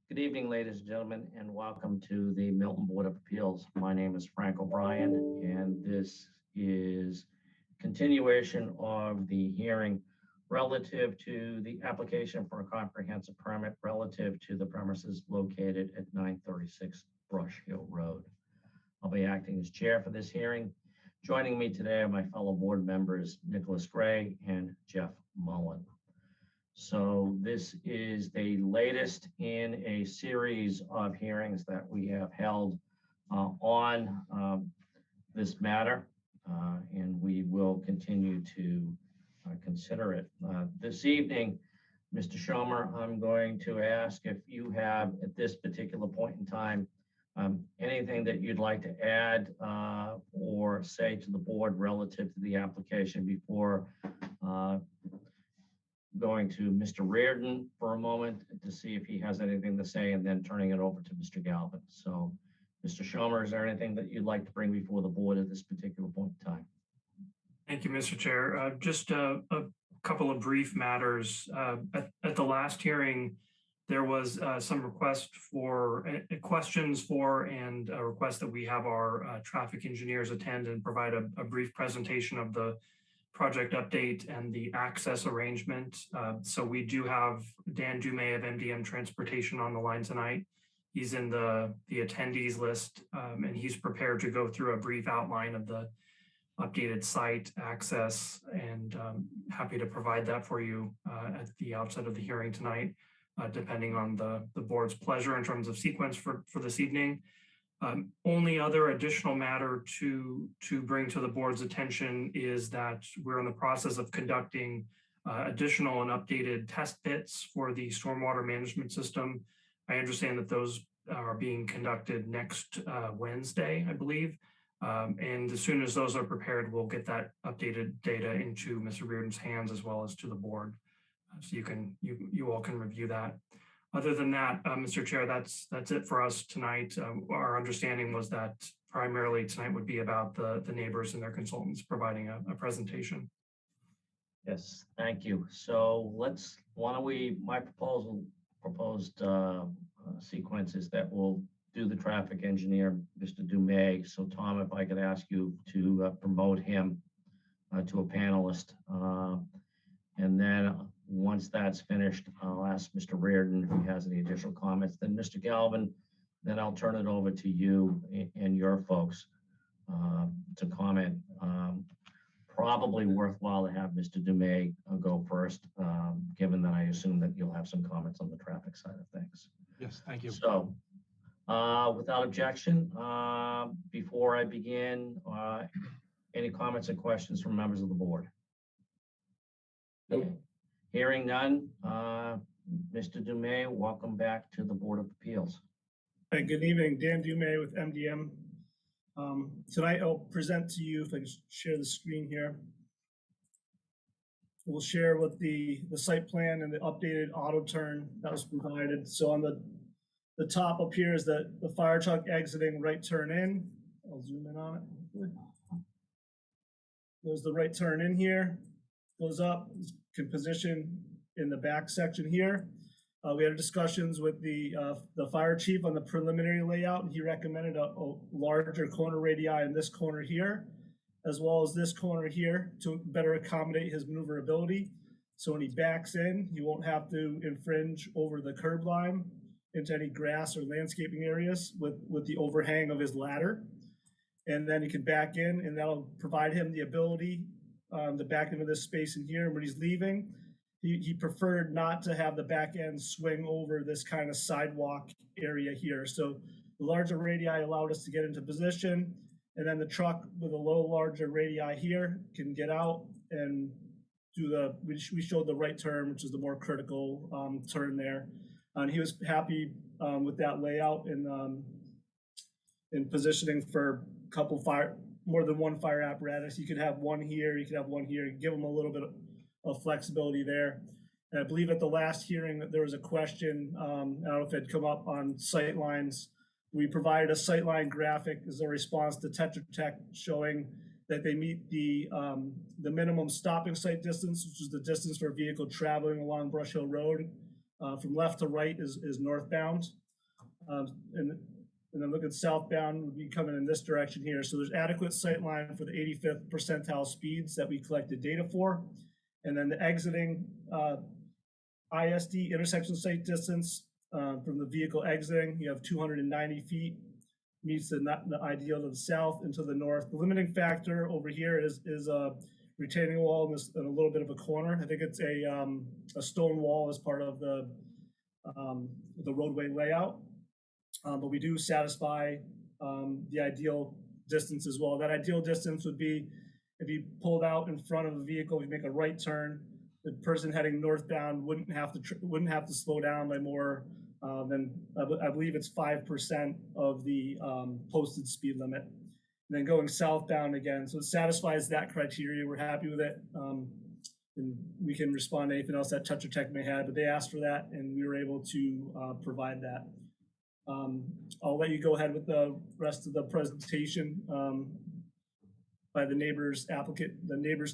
Good evening, ladies and gentlemen, and welcome to the Milton Board of Appeals. My name is Frank O'Brien, and this is continuation of the hearing relative to the application for a comprehensive permit relative to the premises located at 936 Brush Hill Road. I'll be acting as chair for this hearing. Joining me today are my fellow board members, Nicholas Gray and Jeff Mullen. So this is the latest in a series of hearings that we have held on this matter, and we will continue to consider it. This evening, Mr. Schomer, I'm going to ask if you have, at this particular point in time, anything that you'd like to add or say to the board relative to the application before going to Mr. Reardon for a moment to see if he has anything to say, and then turning it over to Mr. Galvin. So, Mr. Schomer, is there anything that you'd like to bring before the board at this particular point in time? Thank you, Mr. Chair. Just a couple of brief matters. At the last hearing, there was some request for questions for and a request that we have our traffic engineers attend and provide a brief presentation of the project update and the access arrangement. So we do have Dan Dumais of MDM Transportation on the line tonight. He's in the attendees list, and he's prepared to go through a brief outline of the updated site access, and happy to provide that for you at the outset of the hearing tonight, depending on the board's pleasure in terms of sequence for this evening. Only other additional matter to bring to the board's attention is that we're in the process of conducting additional and updated test pits for the stormwater management system. I understand that those are being conducted next Wednesday, I believe. And as soon as those are prepared, we'll get that updated data into Mr. Reardon's hands as well as to the board. So you all can review that. Other than that, Mr. Chair, that's it for us tonight. Our understanding was that primarily tonight would be about the neighbors and their consultants providing a presentation. Yes, thank you. So my proposed sequence is that we'll do the traffic engineer, Mr. Dumais. So Tom, if I could ask you to promote him to a panelist. And then once that's finished, I'll ask Mr. Reardon if he has any additional comments. Then Mr. Galvin, then I'll turn it over to you and your folks to comment. Probably worthwhile to have Mr. Dumais go first, given that I assume that you'll have some comments on the traffic side of things. Yes, thank you. So without objection, before I begin, any comments or questions from members of the board? Nope. Hearing none, Mr. Dumais, welcome back to the Board of Appeals. Hey, good evening, Dan Dumais with MDM. Tonight I'll present to you, if I can share the screen here. We'll share with the site plan and the updated auto turn that was provided. So on the top up here is the fire truck exiting right turn in. I'll zoom in on it. There's the right turn in here. Goes up, can position in the back section here. We had discussions with the fire chief on the preliminary layout, and he recommended a larger corner radii in this corner here, as well as this corner here, to better accommodate his maneuverability. So when he backs in, he won't have to infringe over the curb line into any grass or landscaping areas with the overhang of his ladder. And then he can back in, and that'll provide him the ability to back into this space in here. And when he's leaving, he preferred not to have the back end swing over this kind of sidewalk area here. So the larger radii allowed us to get into position, and then the truck with a little larger radii here can get out and do we showed the right turn, which is the more critical turn there. And he was happy with that layout and in positioning for a couple more than one fire apparatus. You could have one here, you could have one here, give them a little bit of flexibility there. And I believe at the last hearing that there was a question, I don't know if it had come up on sight lines. We provided a sightline graphic as a response to Tetra Tech showing that they meet the minimum stopping sight distance, which is the distance for a vehicle traveling along Brush Hill Road. From left to right is northbound. And then look at southbound would be coming in this direction here. So there's adequate sight line for the 85th percentile speeds that we collected data for. And then the exiting ISD intersection sight distance from the vehicle exiting, you have 290 feet, meets the ideal to the south and to the north. The limiting factor over here is a retaining wall in a little bit of a corner. I think it's a stone wall as part of the roadway layout. But we do satisfy the ideal distance as well. That ideal distance would be if you pulled out in front of a vehicle, if you make a right turn, the person heading northbound wouldn't have to slow down by more than I believe it's 5% of the posted speed limit. And then going southbound again, so it satisfies that criteria. We're happy with it, and we can respond to anything else that Tetra Tech may have. But they asked for that, and we were able to provide that. I'll let you go ahead with the rest of the presentation by the neighbors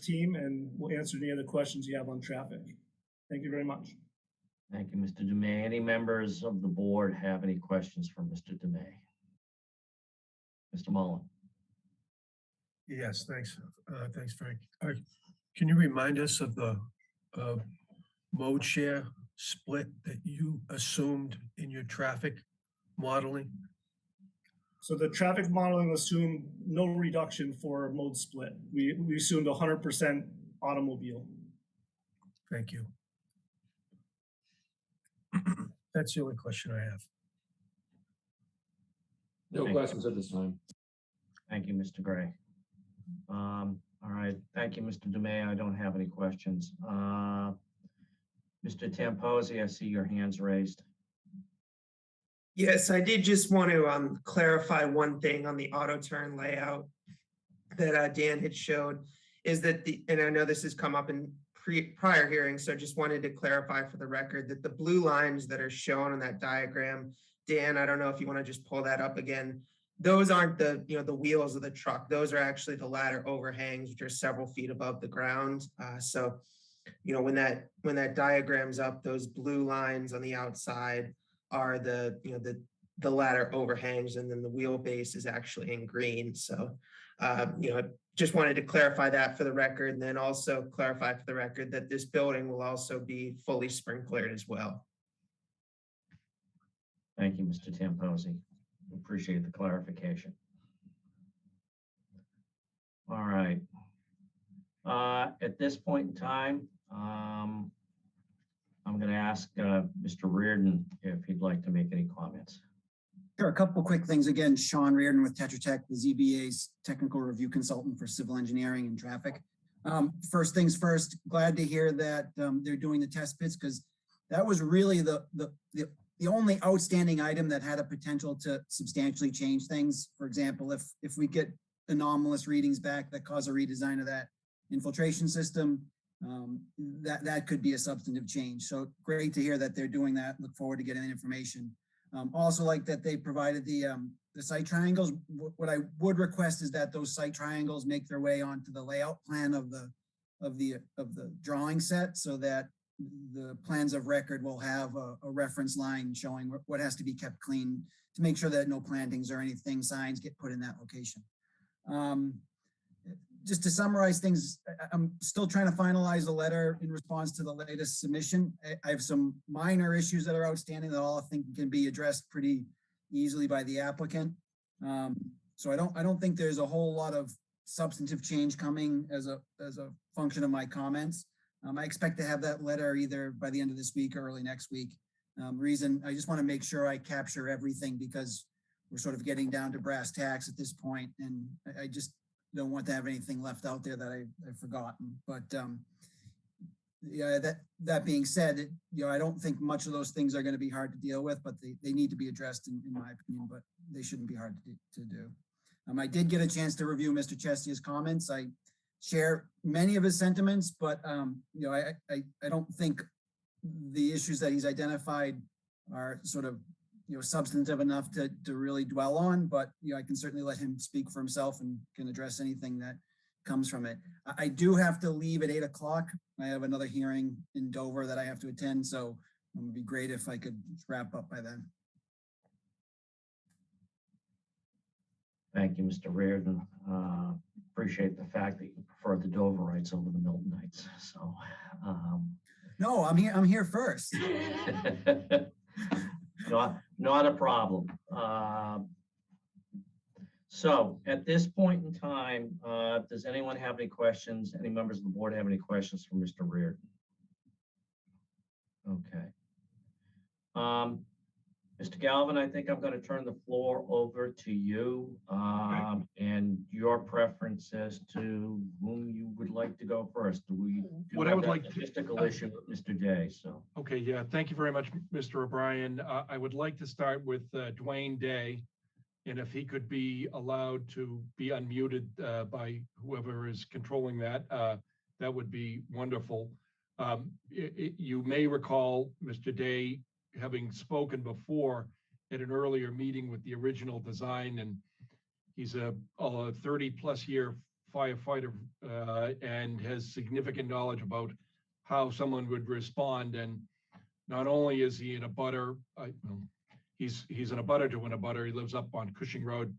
team, and we'll answer any other questions you have on traffic. Thank you very much. Thank you, Mr. Dumais. Any members of the board have any questions for Mr. Dumais? Mr. Mullen. Yes, thanks. Thanks, Frank. Can you remind us of the mode share split that you assumed in your traffic modeling? So the traffic modeling assumed no reduction for mode split. We assumed 100% automobile. Thank you. That's the only question I have. No questions at this time. Thank you, Mr. Gray. All right, thank you, Mr. Dumais. I don't have any questions. Mr. Tamposi, I see your hands raised. Yes, I did just want to clarify one thing on the auto turn layout that Dan had showed, is that and I know this has come up in prior hearings, so I just wanted to clarify for the record that the blue lines that are shown on that diagram, Dan, I don't know if you want to just pull that up again. Those aren't the wheels of the truck. Those are actually the ladder overhangs, which are several feet above the ground. So, when that diagram's up, those blue lines on the outside are the ladder overhangs, and then the wheelbase is actually in green. So, just wanted to clarify that for the record, and then also clarify for the record that this building will also be fully sprinklered as well. Thank you, Mr. Tamposi. Appreciate the clarification. All right. At this point in time, I'm going to ask Mr. Reardon if he'd like to make any comments. Sure, a couple of quick things. Again, Sean Reardon with Tetra Tech, the ZBA's technical review consultant for civil engineering and traffic. First things first, glad to hear that they're doing the test pits, because that was really the only outstanding item that had a potential to substantially change things. For example, if we get anomalous readings back that cause a redesign of that infiltration system, that could be a substantive change. So great to hear that they're doing that. Look forward to getting the information. Also like that they provided the site triangles. What I would request is that those site triangles make their way onto the layout plan of the drawing set, so that the plans of record will have a reference line showing what has to be kept clean to make sure that no plantings or anything, signs get put in that location. Just to summarize things, I'm still trying to finalize the letter in response to the latest submission. I have some minor issues that are outstanding that all I think can be addressed pretty easily by the applicant. So I don't think there's a whole lot of substantive change coming as a function of my comments. I expect to have that letter either by the end of this week or early next week. I just want to make sure I capture everything, because we're sort of getting down to brass tacks at this point, and I just don't want to have anything left out there that I've forgotten. But yeah, that being said, I don't think much of those things are going to be hard to deal with, but they need to be addressed in my opinion, but they shouldn't be hard to do. I did get a chance to review Mr. Chestia's comments. I share many of his sentiments, but I don't think the issues that he's identified are sort of substantive enough to really dwell on, but I can certainly let him speak for himself and can address anything that comes from it. I do have to leave at 8 o'clock. I have another hearing in Dover that I have to attend, so It would be great if I could wrap up by then. Thank you, Mr. Reardon. Appreciate the fact that you prefer the Doverites over the Miltonites. So, No, I'm here first. not a problem. So at this point in time, does anyone have any questions? Any members of the board have any questions for Mr. Reardon? Okay. Mr. Galvin, I think I'm going to turn the floor over to you and your preference as to whom you would like to go first. Do we do What I have would that like to- logistical issue with Mr. Day? So, Okay, yeah, thank you very much, Mr. O'Brien. I would like to start with Dwayne Day. And if he could be allowed to be unmuted by whoever is controlling that, that would be wonderful. You may recall Mr. Day having spoken before at an earlier meeting with the original design, and he's a 30-plus year firefighter and has significant knowledge about how someone would respond. And not only is he in a butter, he's in a butter to in a butter. He lives up on Cushing Road,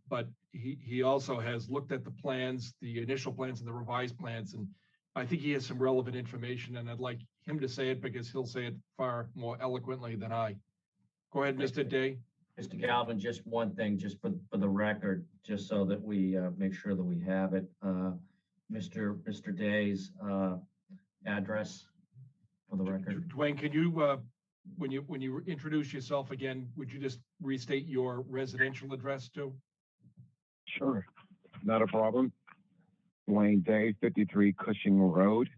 but he also has looked at the plans, the initial plans and the revised plans, and I think he has some relevant information, and I'd like him to say it because he'll say it far more eloquently than I. Go ahead, Mr. Day. Mr. Galvin, just one thing, just for the record, just so that we make sure that we have it. Mr. Day's address for the record. Dwayne, can you, when you introduce yourself again, would you just restate your residential address too? Sure, not a problem. Dwayne Day, 53 Cushing Road.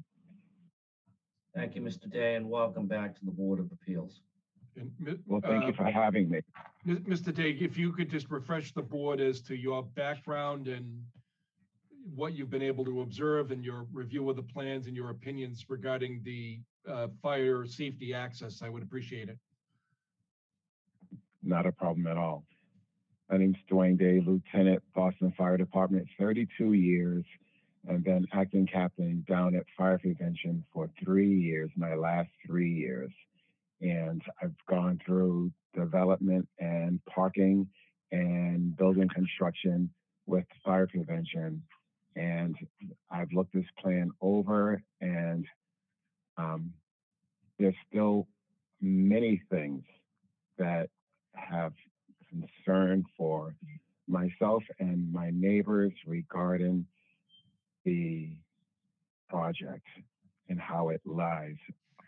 Thank you, Mr. Day, and welcome back to the Board of Appeals. And, Well, thank you for having me. Mr. Day, if you could just refresh the board as to your background and what you've been able to observe and your review of the plans and your opinions regarding the fire safety access, I would appreciate it. Not a problem at all. My name's Dwayne Day, Lieutenant, Boston Fire Department, 32 years, and then acting captain down at Fire Prevention for 3 years, my last 3 years. And I've gone through development and parking and building construction with Fire Prevention. And I've looked this plan over, and there's still many things that have concern for myself and my neighbors regarding the project and how it lies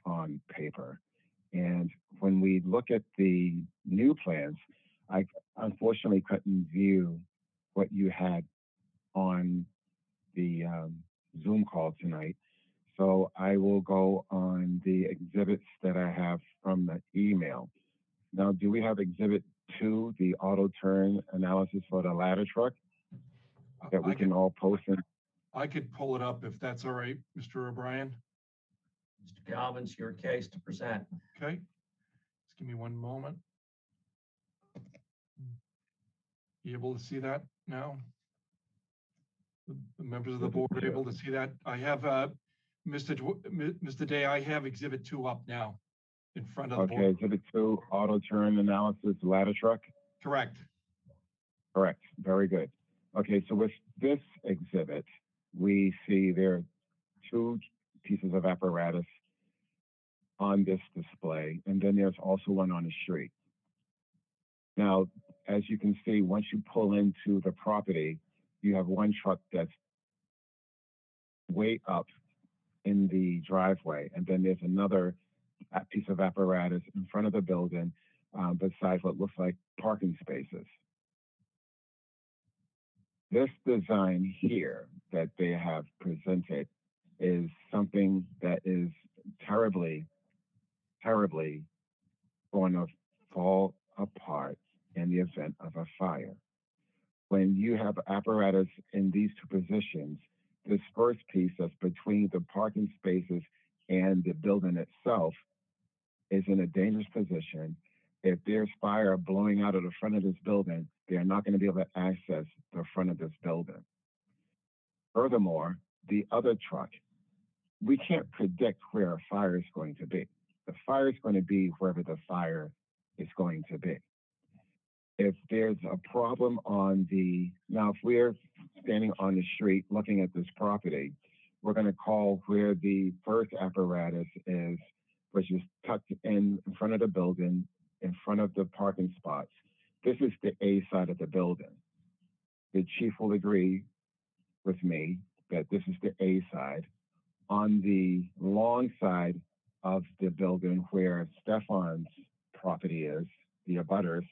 on paper. And when we look at the new plans, I unfortunately couldn't view what you had on the Zoom call tonight. So I will go on the exhibits that I have from the email. Now, do we have exhibit 2, the auto turn analysis for the ladder truck that we can all post in? I could pull it up if that's all right, Mr. O'Brien. Mr. Galvin, it's your case to present. Okay, just give me one moment. You able to see that now? The members of the board are able to see that. I have Mr. Day, I have exhibit 2 up now in front of the board. Okay, exhibit 2, auto turn analysis, ladder truck? Correct. Correct, very good. Okay, so with this exhibit, we see there are 2 pieces of apparatus on this display, and then there's also one on the street. Now, as you can see, once you pull into the property, you have one truck that's way up in the driveway, and then there's another piece of apparatus in front of the building besides what looks like parking spaces. This design here that they have presented is something that is terribly, terribly going to fall apart in the event of a fire. When you have apparatus in these 2 positions, this first piece that's between the parking spaces and the building itself is in a dangerous position. If there's fire blowing out of the front of this building, they are not going to be able to access the front of this building. Furthermore, the other truck, we can't predict where a fire is going to be. The fire is going to be wherever the fire is going to be. If there's a problem now if we're standing on the street looking at this property, we're going to call where the first apparatus is, which is tucked in front of the building, in front of the parking spots. This is the A side of the building. The chief will agree with me that this is the A side. On the long side of the building where Stefan's property is, the abutters,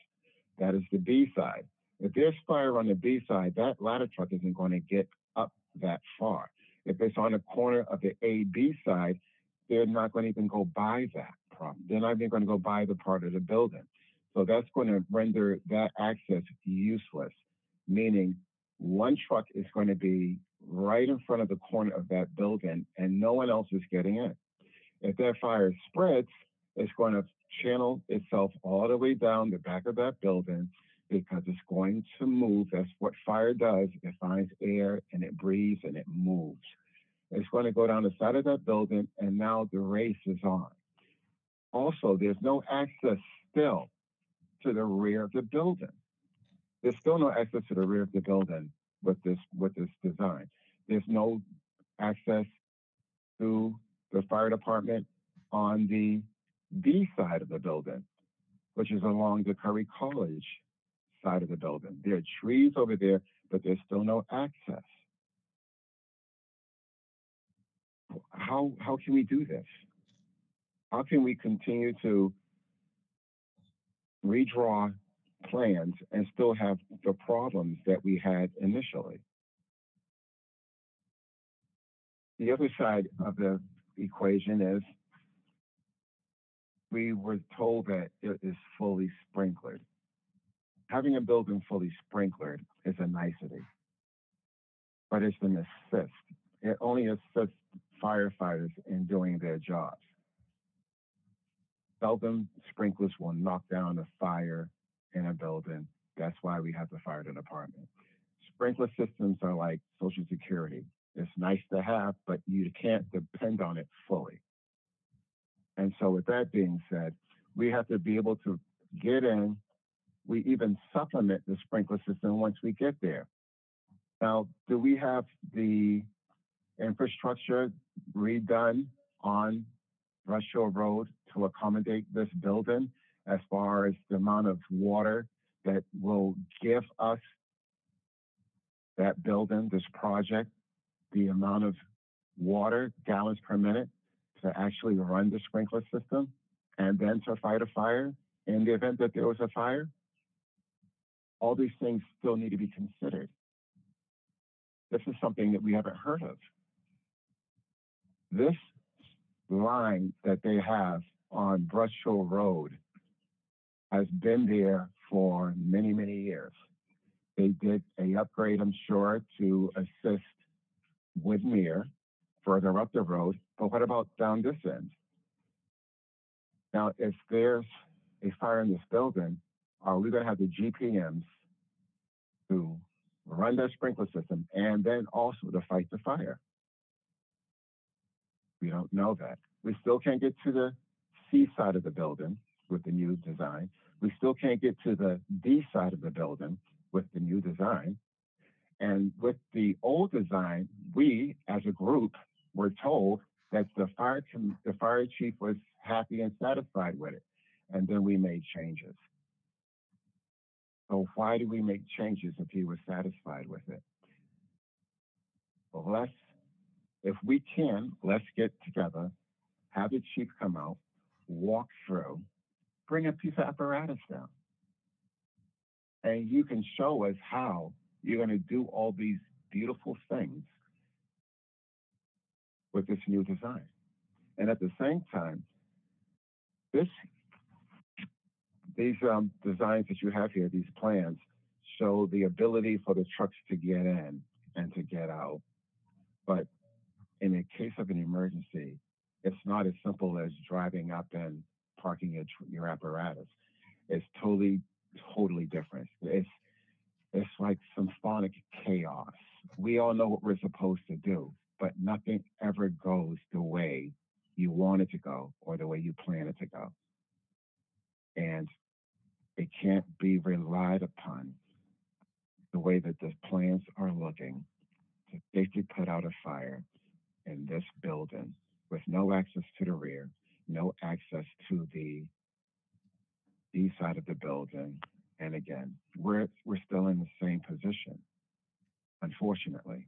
that is the B side. If there's fire on the B side, that ladder truck isn't going to get up that far. If it's on the corner of the AB side, they're not going to even go by that problem. They're not even going to go by the part of the building. So that's going to render that access useless, meaning one truck is going to be right in front of the corner of that building and no one else is getting in. If that fire spreads, it's going to channel itself all the way down the back of that building because it's going to move. That's what fire does. It finds air and it breathes and it moves. It's going to go down the side of that building and now the race is on. Also, there's no access still to the rear of the building. There's still no access to the rear of the building with this design. There's no access to the fire department on the B side of the building, which is along the Curry College side of the building. There are trees over there, but there's still no access. How can we do this? How can we continue to redraw plans and still have the problems that we had initially? The other side of the equation is we were told that it is fully sprinklered. Having a building fully sprinklered is a nicety, but it's an assist. It only assists firefighters in doing their jobs. Seldom sprinklers will knock down a fire in a building. That's why we have the fire department. Sprinkler systems are like Social Security. It's nice to have, but you can't depend on it fully. And so with that being said, we have to be able to get in. We even supplement the sprinkler system once we get there. Now, do we have the infrastructure redone on Rush Hill Road to accommodate this building as far as the amount of water that will give us that building, this project, the amount of water, gallons per minute, to actually run the sprinkler system and then to fight a fire in the event that there was a fire? All these things still need to be considered. This is something that we haven't heard of. This line that they have on Brush Hill Road has been there for many, many years. They did a upgrade, I'm sure, to assist with Mir further up the road, but what about down this end? Now, if there's a fire in this building, are we going to have the GPMs to run that sprinkler system and then also to fight the fire? We don't know that. We still can't get to the C side of the building with the new design. We still can't get to the D side of the building with the new design. And with the old design, we as a group were told that the fire chief was happy and satisfied with it. And then we made changes. So why do we make changes if he was satisfied with it? Well, if we can, let's get together, have the chief come out, walk through, bring a piece of apparatus down. And you can show us how you're going to do all these beautiful things with this new design. And at the same time, these designs that you have here, these plans, show the ability for the trucks to get in and to get out. But in the case of an emergency, it's not as simple as driving up and parking your apparatus. It's totally different. It's like symphonic chaos. We all know what we're supposed to do, but nothing ever goes the way you want it to go or the way you plan it to go. And it can't be relied upon the way that the plans are looking to safely put out a fire in this building with no access to the rear, no access to the east side of the building. And again, we're still in the same position. Unfortunately,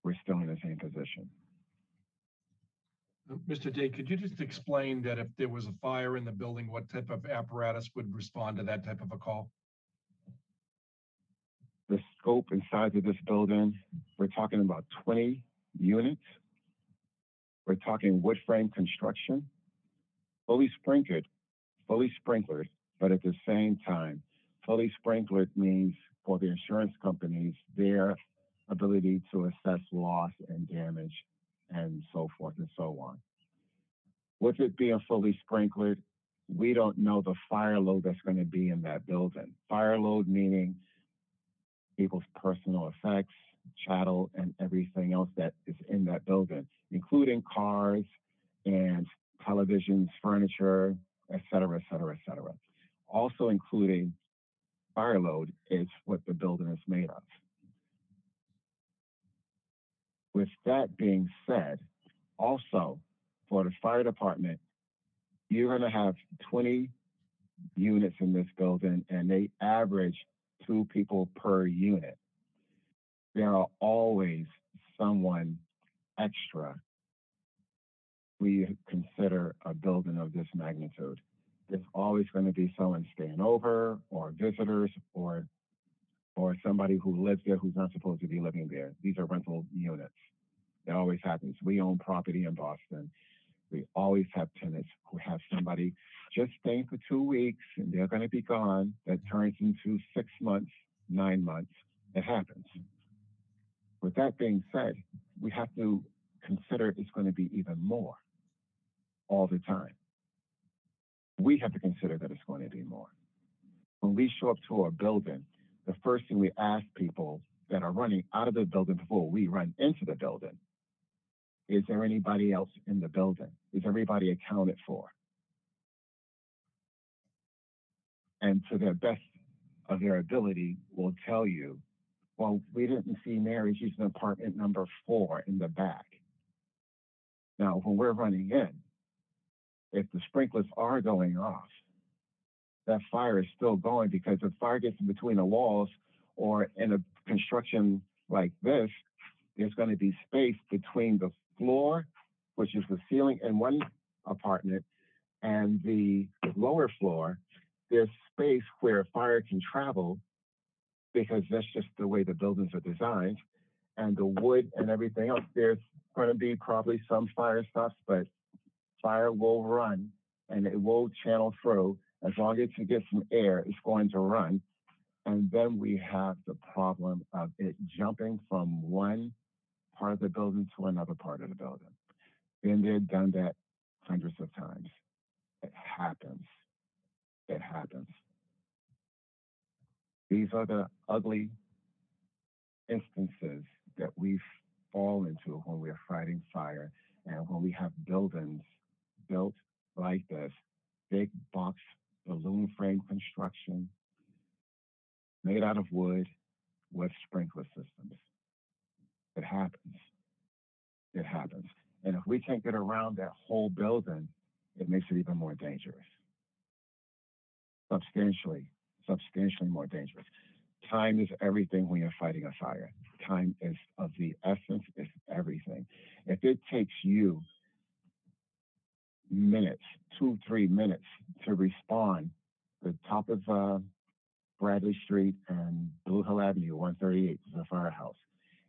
we're still in the same position. Mr. Day, could you just explain that if there was a fire in the building, what type of apparatus would respond to that type of a call? The scope and size of this building, we're talking about 20 units. We're talking wood frame construction, fully sprinkled, but at the same time, fully sprinkled means for the insurance companies, their ability to assess loss and damage and so forth and so on. With it being fully sprinkled, we don't know the fire load that's going to be in that building. Fire load meaning people's personal effects, chattel, and everything else that is in that building, including cars and televisions, furniture, et cetera, et cetera, et cetera. Also including fire load is what the building is made of. With that being said, also for the fire department, you're going to have 20 units in this building and they average 2 people per unit. There are always someone extra we consider a building of this magnitude. There's always going to be someone staying over or visitors or somebody who lives there who's not supposed to be living there. These are rental units. It always happens. We own property in Boston. We always have tenants who have somebody just staying for 2 weeks and they're going to be gone. That turns into 6 months, 9 months. It happens. With that being said, we have to consider it's going to be even more all the time. We have to consider that it's going to be more. When we show up to a building, the first thing we ask people that are running out of the building before we run into the building, is there anybody else in the building? Is everybody accounted for? And to the best of their ability will tell you, well, we didn't see Mary, she's in apartment number 4 in the back. Now, when we're running in, if the sprinklers are going off, that fire is still going because if fire gets in between the walls or in a construction like this, there's going to be space between the floor, which is the ceiling in one apartment, and the lower floor. There's space where fire can travel because that's just the way the buildings are designed. And the wood and everything else, there's going to be probably some fire stops, but fire will run and it will channel through. As long as it gets some air, it's going to run. And then we have the problem of it jumping from one part of the building to another part of the building. Been there, done that hundreds of times. It happens. It happens. These are the ugly instances that we fall into when we're fighting fire and when we have buildings built like this, big box balloon frame construction made out of wood with sprinkler systems. It happens. It happens. And if we can't get around that whole building, it makes it even more dangerous. Substantially more dangerous. Time is everything when you're fighting a fire. Time is of the essence, it's everything. If it takes you minutes, 2-3 minutes to respond, the top of Bradley Street and Blue Hill Avenue, 138 is a firehouse.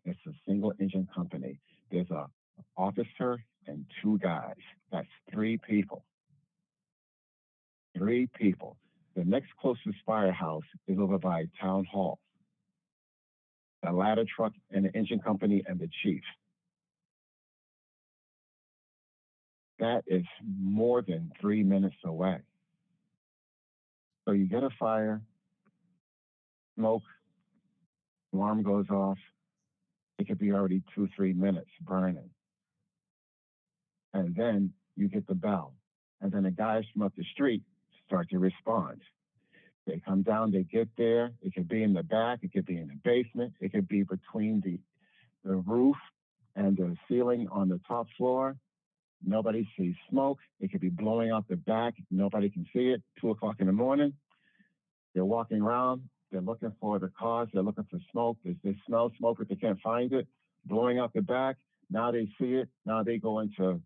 It's a single engine company. There's an officer and 2 guys. That's 3 people. 3 people. The next closest firehouse is over by Town Hall. The ladder truck and the engine company and the chief. That is more than 3 minutes away. So you get a fire, smoke, alarm goes off. It could be already 2-3 minutes burning. And then you get the bell. And then the guys from up the street start to respond. They come down, they get there. It could be in the back, it could be in the basement, it could be between the roof and the ceiling on the top floor. Nobody sees smoke. It could be blowing out the back. Nobody can see it. 2 o'clock in the morning. They're walking around. They're looking for the cause. They're looking for smoke. They smell smoke, but they can't find it. Blowing out the back. Now they see it. Now they go into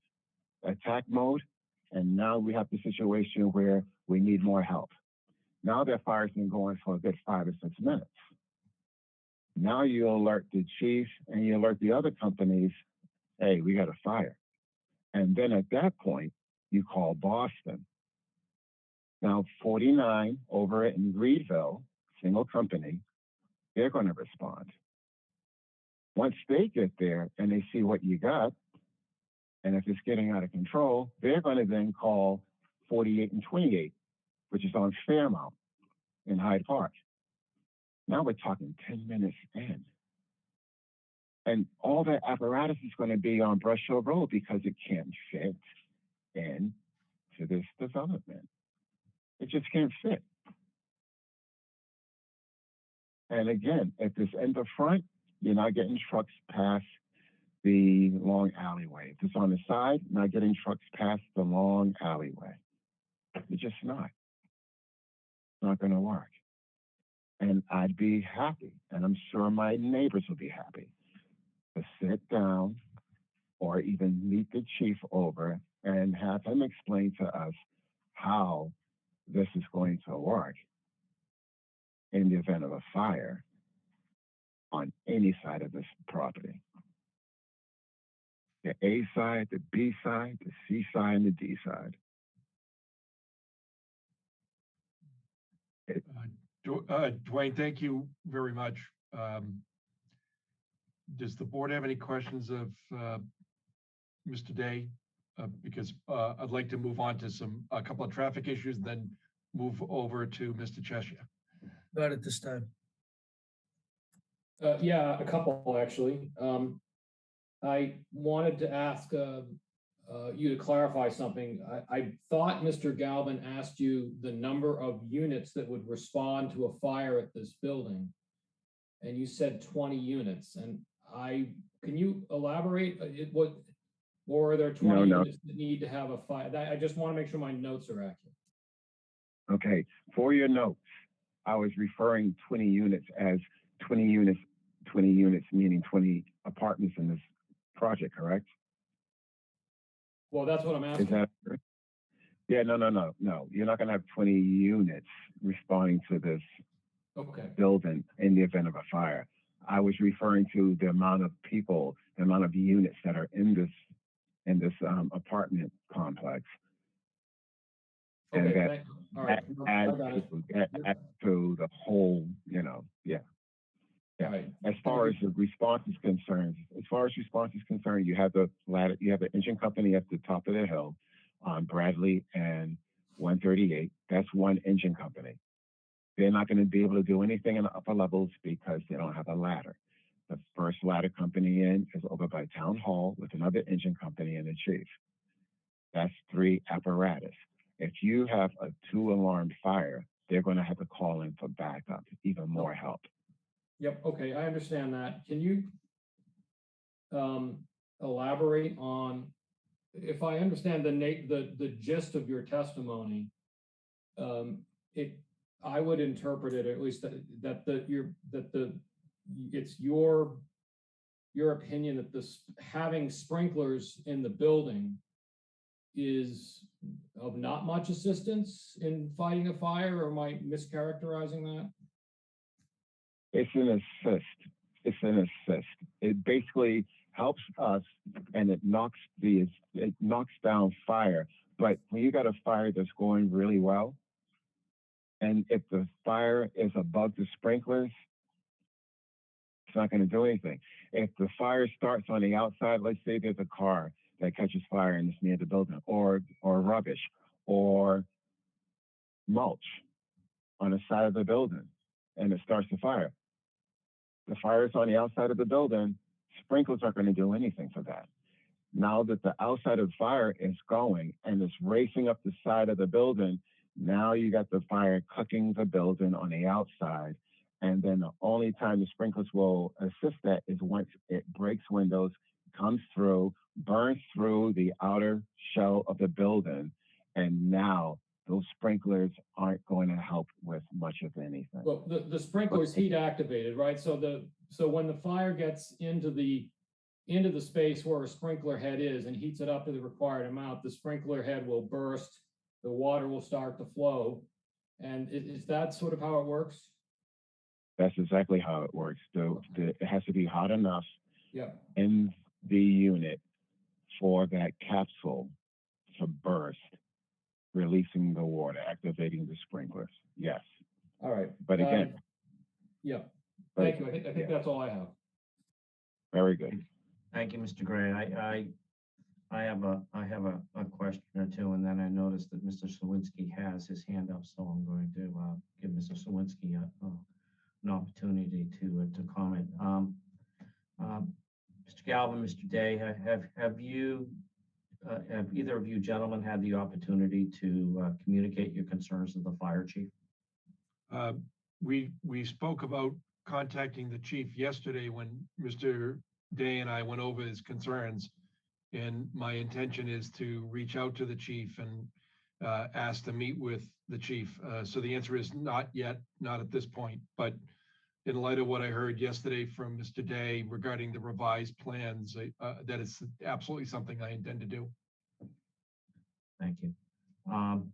attack mode. And now we have the situation where we need more help. Now that fire's been going for a good 5 or 6 minutes. Now you alert the chief and you alert the other companies, hey, we got a fire. And then at that point, you call Boston. Now, 49 over in Reedville, single company, they're going to respond. Once they get there and they see what you got, and if it's getting out of control, they're going to then call 48 and 28, which is on Fairmount in Hyde Park. Now we're talking 10 minutes in. And all that apparatus is going to be on Brush Hill Road because it can't fit into this development. It just can't fit. And again, if it's in the front, you're not getting trucks past the long alleyway. If it's on the side, not getting trucks past the long alleyway. It's just not. It's not going to work. And I'd be happy, and I'm sure my neighbors will be happy, to sit down or even meet the chief over and have him explain to us how this is going to work in the event of a fire on any side of this property. The A side, the B side, the C side, and the D side. Dwayne, thank you very much. Does the board have any questions of Mr. Day? Because I'd like to move on to a couple of traffic issues, and then move over to Mr. Cheshire. Not at this time. Yeah, a couple actually. I wanted to ask you to clarify something. I thought Mr. Galvin asked you the number of units that would respond to a fire at this building, and you said 20 units. And can you elaborate? Or are there 20 units that need to have a fire? I just want to make sure my notes are accurate. Okay, for your notes, I was referring 20 units as 20 units meaning 20 apartments in this project, correct? Well, that's what I'm asking. Is that correct? Yeah, no. You're not going to have 20 units responding to this building in the event of a fire. I was referring to the amount of people, the amount of units that are in this apartment complex. And that adds to the whole, yeah. Right. As far as response is concerned, you have the engine company at the top of the hill on Bradley and 138. That's one engine company. They're not going to be able to do anything in the upper levels because they don't have a ladder. The first ladder company in is over by Town Hall with another engine company and a chief. That's 3 apparatus. If you have a 2-alarm fire, they're going to have to call in for backup, even more help. Yep. Okay, I understand that. Can you elaborate on, if I understand the gist of your testimony, I would interpret it, at least it's your opinion that having sprinklers in the building is of not much assistance in fighting a fire, or am I mischaracterizing that? It's an assist. It basically helps us, and it knocks down fire. But when you got a fire that's going really well, and if the fire is above the sprinklers, it's not going to do anything. If the fire starts on the outside, let's say there's a car that catches fire and it's near the building, or rubbish, or mulch on the side of the building, and it starts the fire. The fire is on the outside of the building, sprinklers aren't going to do anything for that. Now that the outside of the fire is going and it's racing up the side of the building, now you got the fire cooking the building on the outside. And then the only time the sprinklers will assist that is once it breaks windows, comes through, burns through the outer shell of the building. And now those sprinklers aren't going to help with much of anything. Well, the sprinkler is heat activated, right? So when the fire gets into the space where a sprinkler head is and heats it up to the required amount, the sprinkler head will burst, the water will start to flow. And is that sort of how it works? That's exactly how it works. It has to be hot enough Yeah. in the unit for that capsule to burst, releasing the water, activating the sprinklers. Yes. All right. But again, yeah. but- Thank you. I think yeah. that's all I have. Very good. Thank you, Mr. Gray. I have a question or two, and then I noticed that Mr. Sawinski has his hand up, so I'm going to give Mr. Sawinski an opportunity to comment. Mr. Galvin, Mr. Day, have either of you gentlemen had the opportunity to communicate your concerns to the fire chief? We spoke about contacting the chief yesterday when Mr. Day and I went over his concerns. And my intention is to reach out to the chief and ask to meet with the chief. So the answer is not yet, not at this point. But in light of what I heard yesterday from Mr. Day regarding the revised plans, that is absolutely something I intend to do. Thank you.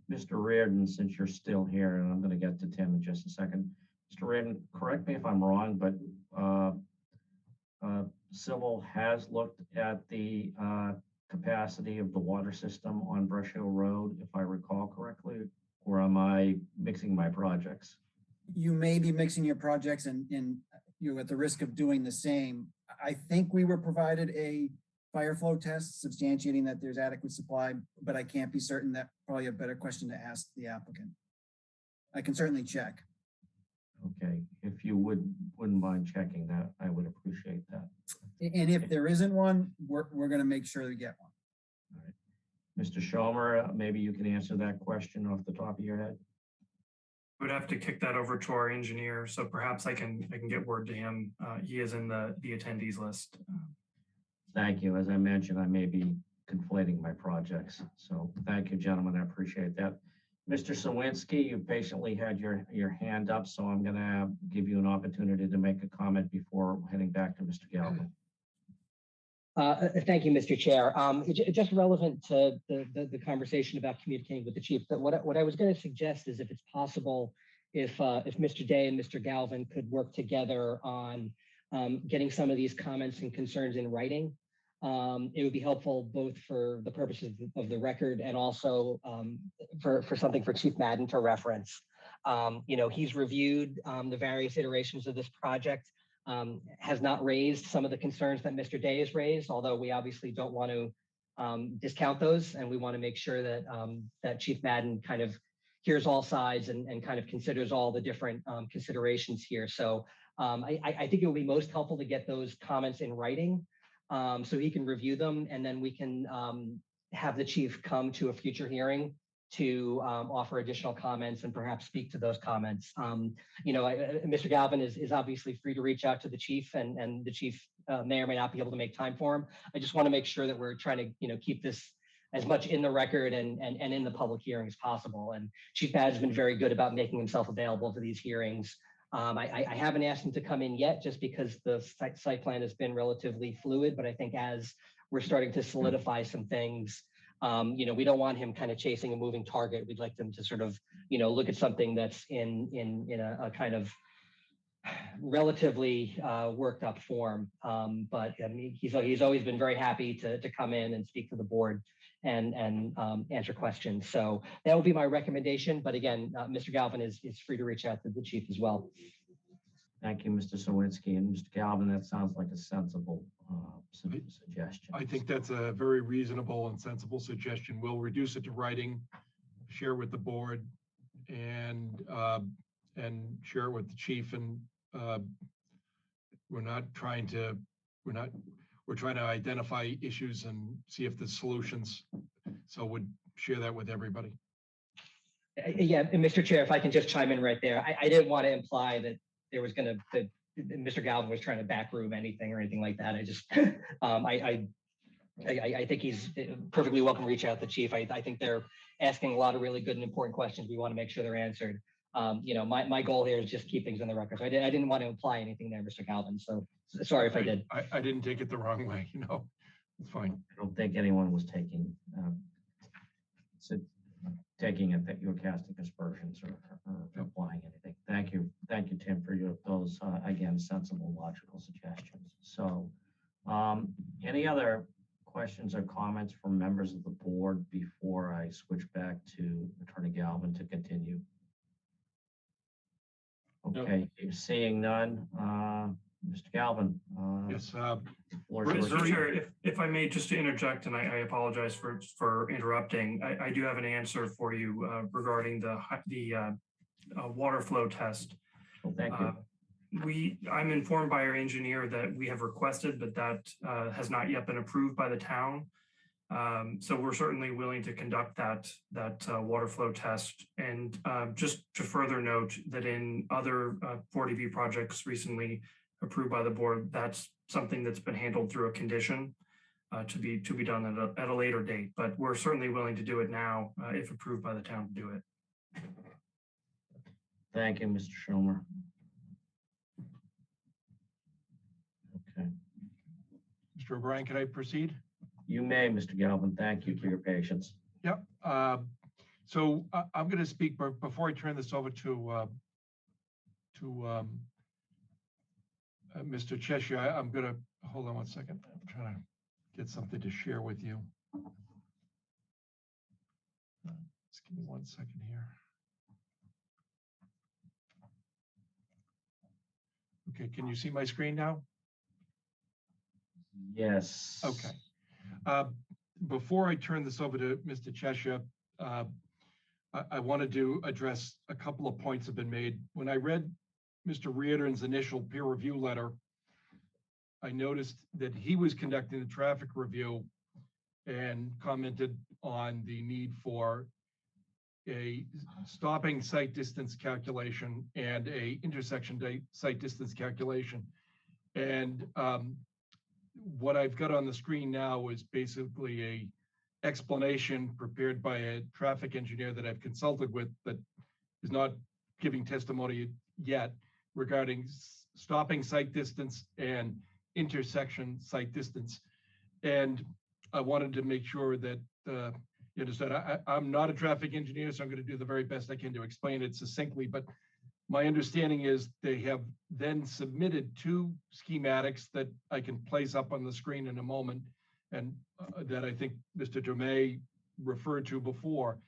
Mr. Reardon, since you're still here, and I'm going to get to Tim in just a second. Mr. Reardon, correct me if I'm wrong, but Civil has looked at the capacity of the water system on Brush Hill Road, if I recall correctly, or am I mixing my projects? You may be mixing your projects and you're at the risk of doing the same. I think we were provided a fire flow test substantiating that there's adequate supply, but I can't be certain. That probably a better question to ask the applicant. I can certainly check. Okay, if you wouldn't mind checking that, I would appreciate that. And if there isn't one, we're going to make sure we get one. All right. Mr. Schomer, maybe you can answer that question off the top of your head. Would have to kick that over to our engineer, so perhaps I can get word to him. He is in the attendees list. Thank you. As I mentioned, I may be conflating my projects. So thank you, gentlemen. I appreciate that. Mr. Sawinski, you patiently had your hand up, so I'm going to give you an opportunity to make a comment before heading back to Mr. Galvin. Thank you, Mr. Chair. Just relevant to the conversation about communicating with the chief, but what I was going to suggest is if it's possible, if Mr. Day and Mr. Galvin could work together on getting some of these comments and concerns in writing, it would be helpful both for the purposes of the record and also for something for Chief Madden to reference. He's reviewed the various iterations of this project. Has not raised some of the concerns that Mr. Day has raised, although we obviously don't want to discount those, and we want to make sure that that Chief Madden kind of hears all sides and kind of considers all the different considerations here. So I think it would be most helpful to get those comments in writing so he can review them, and then we can have the chief come to a future hearing to offer additional comments and perhaps speak to those comments. Mr. Galvin is obviously free to reach out to the chief, and the chief may or may not be able to make time for him. I just want to make sure that we're trying to keep this as much in the record and in the public hearing as possible. And Chief Madden has been very good about making himself available to these hearings. I haven't asked him to come in yet just because the site plan has been relatively fluid, but I think as we're starting to solidify some things, we don't want him kind of chasing a moving target. We'd like them to sort of, look at something that's in a kind of relatively worked up form. But I mean, he's always been very happy to come in and speak to the board and answer questions. So that would be my recommendation. But again, Mr. Galvin is free to reach out to the chief as well. Thank you, Mr. Sawinski. And Mr. Galvin, that sounds like a sensible suggestion. I think that's a very reasonable and sensible suggestion. We'll reduce it to writing, share with the board, and share it with the chief. And we're not we're trying to identify issues and see if there's solutions. So would share that with everybody. Yeah, and Mr. Chair, if I can just chime in right there, I didn't want to imply that there was that Mr. Galvin was trying to backroom anything or anything like that. I just, I think he's perfectly welcome to reach out to the chief. I think they're asking a lot of really good and important questions. We want to make sure they're answered. My goal here is just keep things on the record. So I didn't want to imply anything there, Mr. Galvin. So sorry if I did. I didn't take it the wrong way, it's fine. I don't think anyone was taking it that you were casting aspersions or implying anything. Thank you, Tim, for those again sensible, logical suggestions. So, any other questions or comments from members of the board before I switch back to Attorney Galvin to continue? Okay, seeing none, Mr. Galvin. Yes. Mr. Chair, if I may just to interject, and I apologize for interrupting, I do have an answer for you regarding the water flow test. Well, thank you. I'm informed by our engineer that we have requested, but that has not yet been approved by the town. So we're certainly willing to conduct that water flow test. And just to further note that in other 40B projects recently approved by the board, that's something that's been handled through a condition to be done at a later date. But we're certainly willing to do it now if approved by the town to do it. Thank you, Mr. Schumer. Okay. Mr. O'Brien, can I proceed? You may, Mr. Galvin. Thank you for your patience. Yep. So I'm going to speak, but before I turn this over to Mr. Cheshire, I'm going to hold on one second. I'm trying to get something to share with you. Just give me 1 second here. Okay, can you see my screen now? Yes. Okay. Before I turn this over to Mr. Cheshire, I wanted to address a couple of points that have been made. When I read Mr. Reardon's initial peer review letter, I noticed that he was conducting the traffic review and commented on the need for a stopping site distance calculation and a intersection site distance calculation. And what I've got on the screen now is basically a explanation prepared by a traffic engineer that I've consulted with that is not giving testimony yet regarding stopping site distance and intersection site distance. And I wanted to make sure that you understand, I'm not a traffic engineer, so I'm going to do the very best I can to explain it succinctly, but my understanding is they have then submitted 2 schematics that I can place up on the screen in a moment, and that I think Mr. Germain referred to before.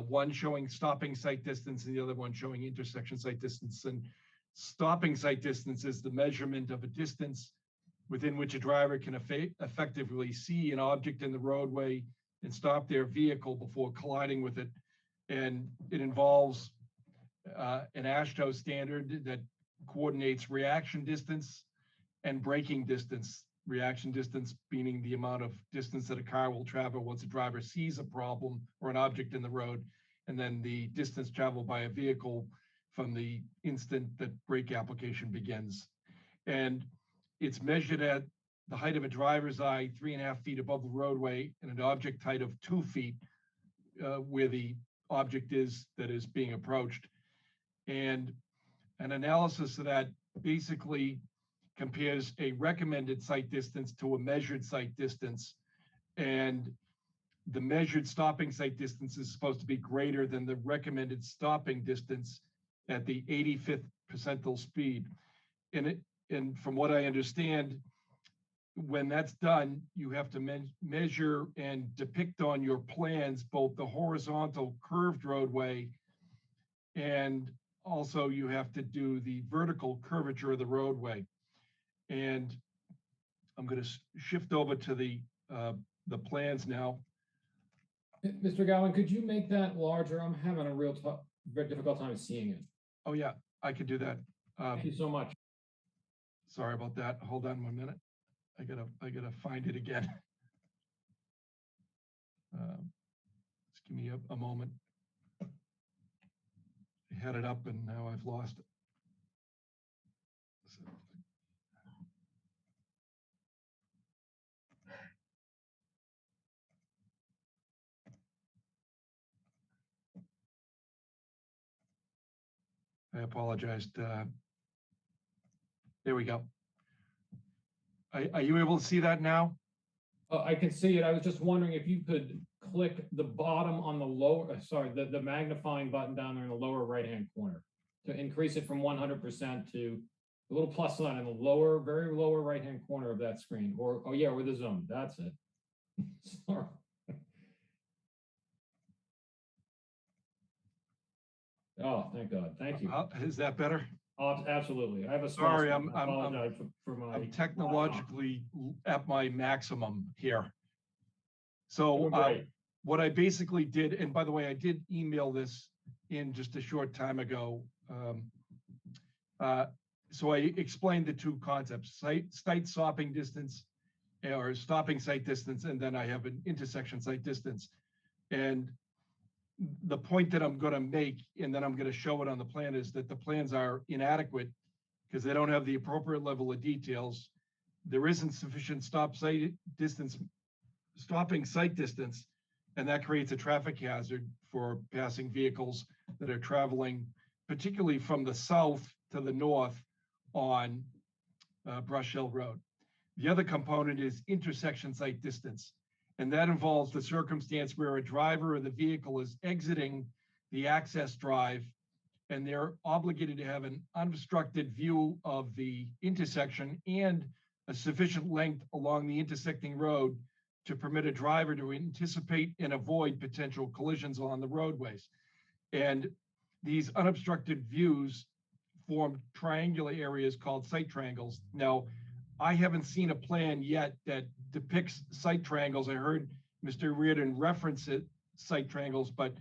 One showing stopping site distance and the other one showing intersection site distance. And stopping site distance is the measurement of a distance within which a driver can effectively see an object in the roadway and stop their vehicle before colliding with it. And it involves an AASHTO standard that coordinates reaction distance and braking distance. Reaction distance meaning the amount of distance that a car will travel once a driver sees a problem or an object in the road, and then the distance traveled by a vehicle from the instant that brake application begins. And it's measured at the height of a driver's eye, 3.5 feet above the roadway, and an object height of 2 feet where the object is that is being approached. And an analysis of that basically compares a recommended site distance to a measured site distance. And the measured stopping site distance is supposed to be greater than the recommended stopping distance at the 85th percentile speed. And from what I understand, when that's done, you have to measure and depict on your plans both the horizontal curved roadway, and also you have to do the vertical curvature of the roadway. And I'm going to shift over to the plans now. Mr. Galvin, could you make that larger? I'm having a very difficult time seeing it. Oh yeah, I could do that. Thank you so much. Sorry about that. Hold on 1 minute. I gotta find it again. Just give me a moment. I had it up and now I've lost it. So, I apologized. There we go. Are you able to see that now? I can see it. I was just wondering if you could click the bottom on the lower, sorry, the magnifying button down there in the lower right-hand corner to increase it from 100% to the little plus sign in the lower, very lower right-hand corner of that screen. Or, oh yeah, with the zoom. That's it. Sorry. Oh, thank God. Thank you. Is that better? Oh, absolutely. I have a small Sorry, screen. I apologize for my. I'm technologically at my maximum here. So Doing great. what I basically did, and by the way, I did email this in just a short time ago. So I explained the two concepts: site stopping distance, or stopping site distance, and then I have an intersection site distance. And the point that I'm going to make, and then I'm going to show it on the plan, is that the plans are inadequate because they don't have the appropriate level of details. There isn't sufficient stopping site distance, and that creates a traffic hazard for passing vehicles that are traveling, particularly from the south to the north on Brush Hill Road. The other component is intersection site distance, and that involves the circumstance where a driver or the vehicle is exiting the access drive and they're obligated to have an unobstructed view of the intersection and a sufficient length along the intersecting road to permit a driver to anticipate and avoid potential collisions along the roadways. And these unobstructed views form triangular areas called site triangles. Now, I haven't seen a plan yet that depicts site triangles. I heard Mr. Reardon reference it, site triangles, but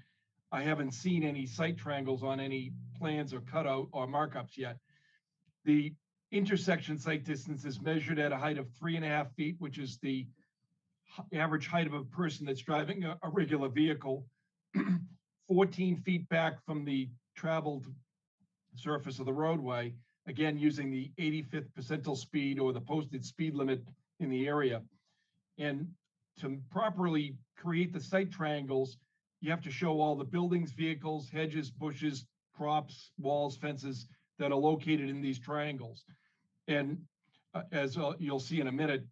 I haven't seen any site triangles on any plans or cutout or markups yet. The intersection site distance is measured at a height of 3.5 feet, which is the average height of a person that's driving a regular vehicle, 14 feet back from the traveled surface of the roadway, again, using the 85th percentile speed or the posted speed limit in the area. And to properly create the site triangles, you have to show all the buildings, vehicles, hedges, bushes, crops, walls, fences that are located in these triangles. And as you'll see in a minute,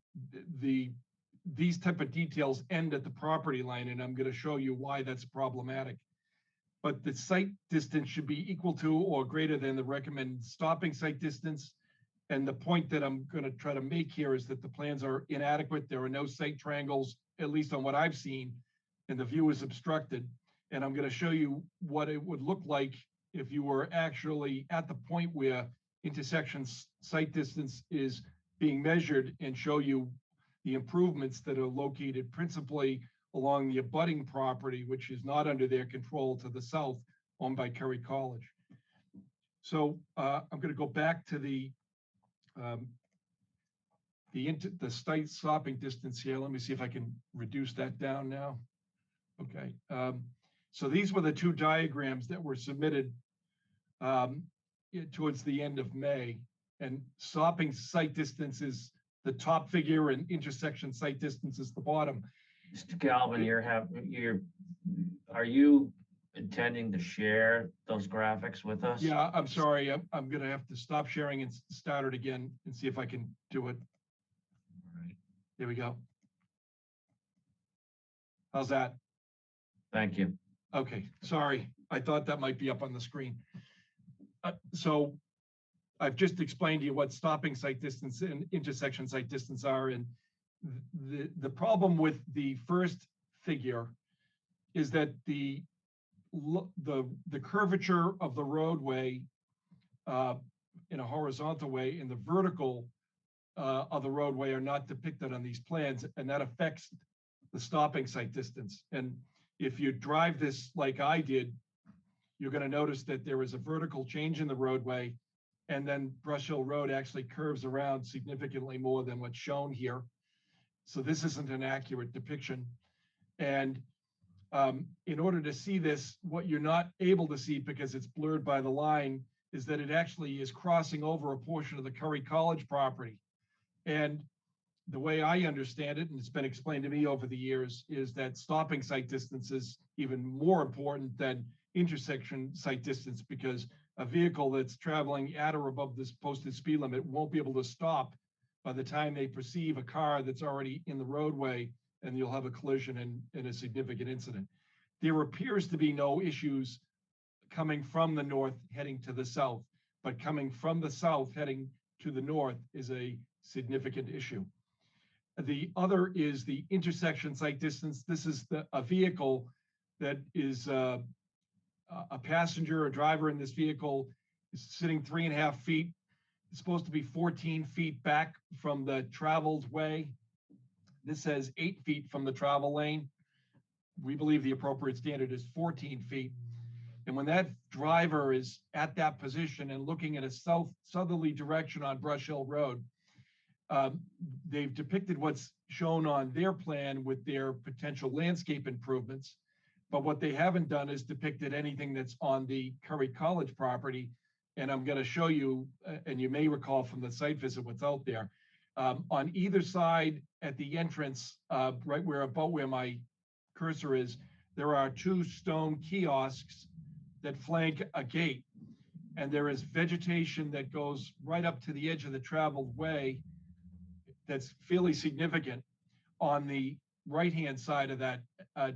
these type of details end at the property line, and I'm going to show you why that's problematic. But the site distance should be equal to or greater than the recommended stopping site distance. And the point that I'm going to try to make here is that the plans are inadequate. There are no site triangles, at least on what I've seen, and the view is obstructed. And I'm going to show you what it would look like if you were actually at the point where intersection site distance is being measured, and show you the improvements that are located principally along the abutting property, which is not under their control, to the south, owned by Curry College. So I'm going to go back to the site stopping distance here. Let me see if I can reduce that down now. Okay. So these were the two diagrams that were submitted towards the end of May, and stopping site distance is the top figure and intersection site distance is the bottom. Mr. Galvin, are you intending to share those graphics with us? Yeah, I'm sorry. I'm going to have to stop sharing and start it again and see if I can do it. All right. There we go. How's that? Thank you. Okay, sorry. I thought that might be up on the screen. So I've just explained to you what stopping site distance and intersection site distance are. And the problem with the first figure is that the curvature of the roadway in a horizontal way and the vertical of the roadway are not depicted on these plans, and that affects the stopping site distance. And if you drive this like I did, you're going to notice that there is a vertical change in the roadway And then Brush Hill Road actually curves around significantly more than what's shown here. So this isn't an accurate depiction. And in order to see this, what you're not able to see because it's blurred by the line is that it actually is crossing over a portion of the Curry College property. And the way I understand it, and it's been explained to me over the years, is that stopping sight distance is even more important than intersection sight distance, because a vehicle that's traveling at or above this posted speed limit won't be able to stop by the time they perceive a car that's already in the roadway, and you'll have a collision and a significant incident. There appears to be no issues coming from the north heading to the south, but coming from the south heading to the north is a significant issue. The other is the intersection sight distance. This is a vehicle that is a passenger, a driver in this vehicle is sitting 3.5 feet. It's supposed to be 14 feet back from the traveled way. This says 8 feet from the travel lane. We believe the appropriate standard is 14 feet. And when that driver is at that position and looking at a southerly direction on Brush Hill Road, they've depicted what's shown on their plan with their potential landscape improvements. But what they haven't done is depicted anything that's on the Curry College property. And I'm going to show you, and you may recall from the site visit what's out there. On either side at the entrance, right where about where my cursor is, there are 2 stone kiosks that flank a gate. And there is vegetation that goes right up to the edge of the traveled way that's fairly significant on the right-hand side of that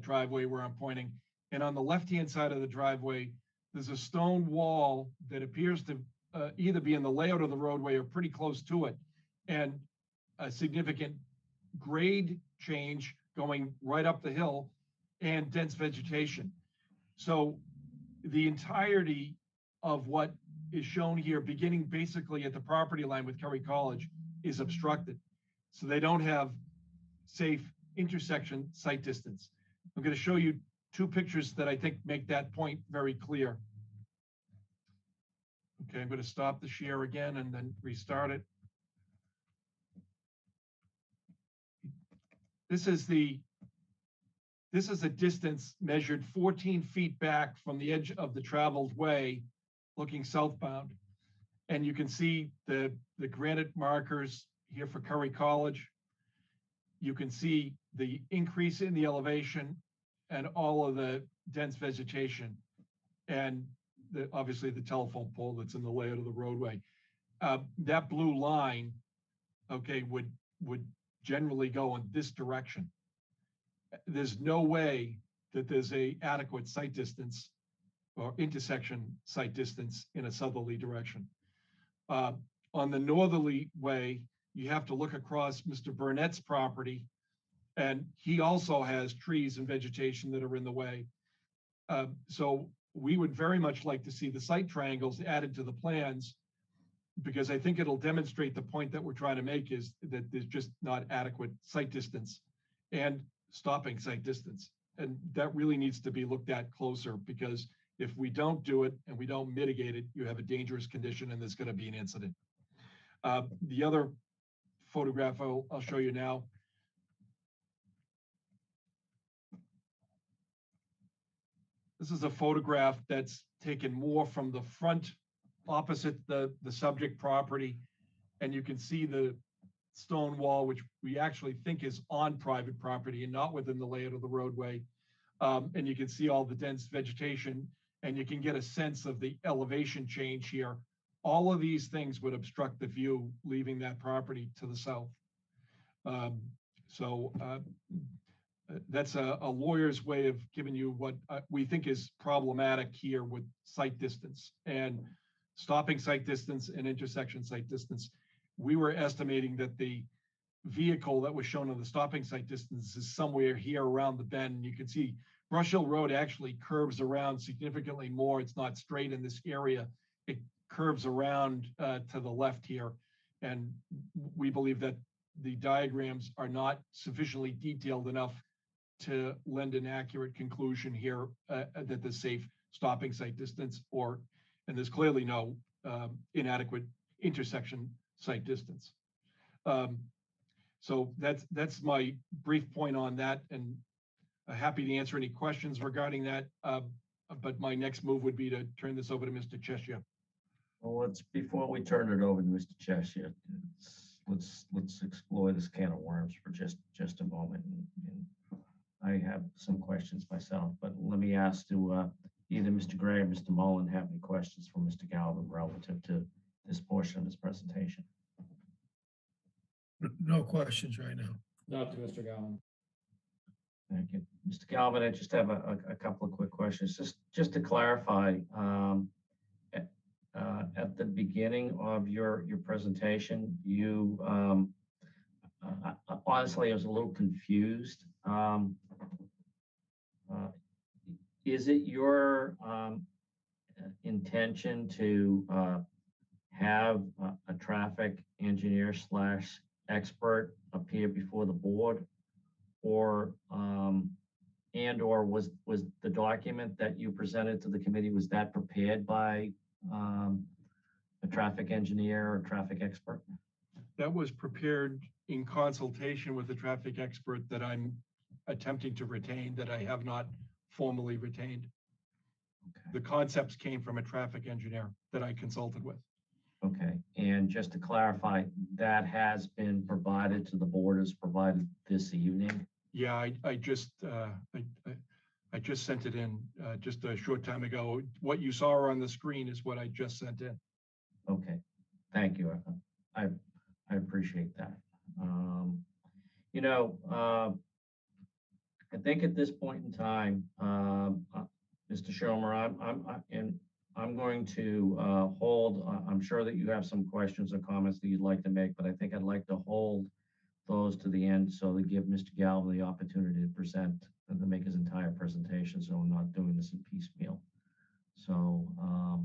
driveway where I'm pointing. And on the left-hand side of the driveway, there's a stone wall that appears to either be in the layout of the roadway or pretty close to it, and a significant grade change going right up the hill and dense vegetation. So the entirety of what is shown here, beginning basically at the property line with Curry College, is obstructed. So they don't have safe intersection sight distance. I'm going to show you 2 pictures that I think make that point very clear. Okay, I'm going to stop the share again and then restart it. This is a distance measured 14 feet back from the edge of the traveled way looking southbound. And you can see the granite markers here for Curry College. You can see the increase in the elevation and all of the dense vegetation, and obviously the telephone pole that's in the layout of the roadway. That blue line, okay, would generally go in this direction. There's no way that there's a adequate sight distance or intersection sight distance in a southerly direction. On the northerly way, you have to look across Mr. Burnett's property, and he also has trees and vegetation that are in the way. So we would very much like to see the sight triangles added to the plans, because I think it'll demonstrate the point that we're trying to make, is that there's just not adequate sight distance and stopping sight distance. And that really needs to be looked at closer, because if we don't do it and we don't mitigate it, you have a dangerous condition and there's going to be an incident. The other photograph I'll show you now. This is a photograph that's taken more from the front opposite the subject property. And you can see the stone wall, which we actually think is on private property and not within the layout of the roadway. And you can see all the dense vegetation, and you can get a sense of the elevation change here. All of these things would obstruct the view leaving that property to the south. That's a lawyer's way of giving you what we think is problematic here with sight distance and stopping sight distance and intersection sight distance. We were estimating that the vehicle that was shown on the stopping sight distance is somewhere here around the bend. You can see Brush Hill Road actually curves around significantly more. It's not straight in this area. It curves around to the left here. And we believe that the diagrams are not sufficiently detailed enough to lend an accurate conclusion here that the safe stopping sight distance, and there's clearly no inadequate intersection sight distance. So that's my brief point on that, and happy to answer any questions regarding that. But my next move would be to turn this over to Mr. Cheshire. Well, before we turn it over to Mr. Cheshire, let's explore this can of worms for just a moment. And I have some questions myself, but let me ask either Mr. Gray or Mr. Mullen have any questions for Mr. Galvin relative to this portion of his presentation. No questions right now. Not to Mr. Galvin. Thank you. Mr. Galvin, I just have a couple of quick questions. Just to clarify, at the beginning of your presentation, you honestly, I was a little confused. Is it your intention to have a traffic engineer / expert appear before the board, or or was the document that you presented to the committee, was that prepared by a traffic engineer or traffic expert? That was prepared in consultation with the traffic expert that I'm attempting to retain, that I have not formally retained. Okay. The concepts came from a traffic engineer that I consulted with. Okay, and just to clarify, that has been provided to the board, as provided this evening? Yeah, I just sent it in just a short time ago. What you saw on the screen is what I just sent in. Okay, thank you. I appreciate that. I think at this point in time, Mr. Schomer, I'm going to hold. I'm sure that you have some questions or comments that you'd like to make, but I think I'd like to hold those to the end, so to give Mr. Galvin the opportunity to present and to make his entire presentation, so we're not doing this in piecemeal. So, All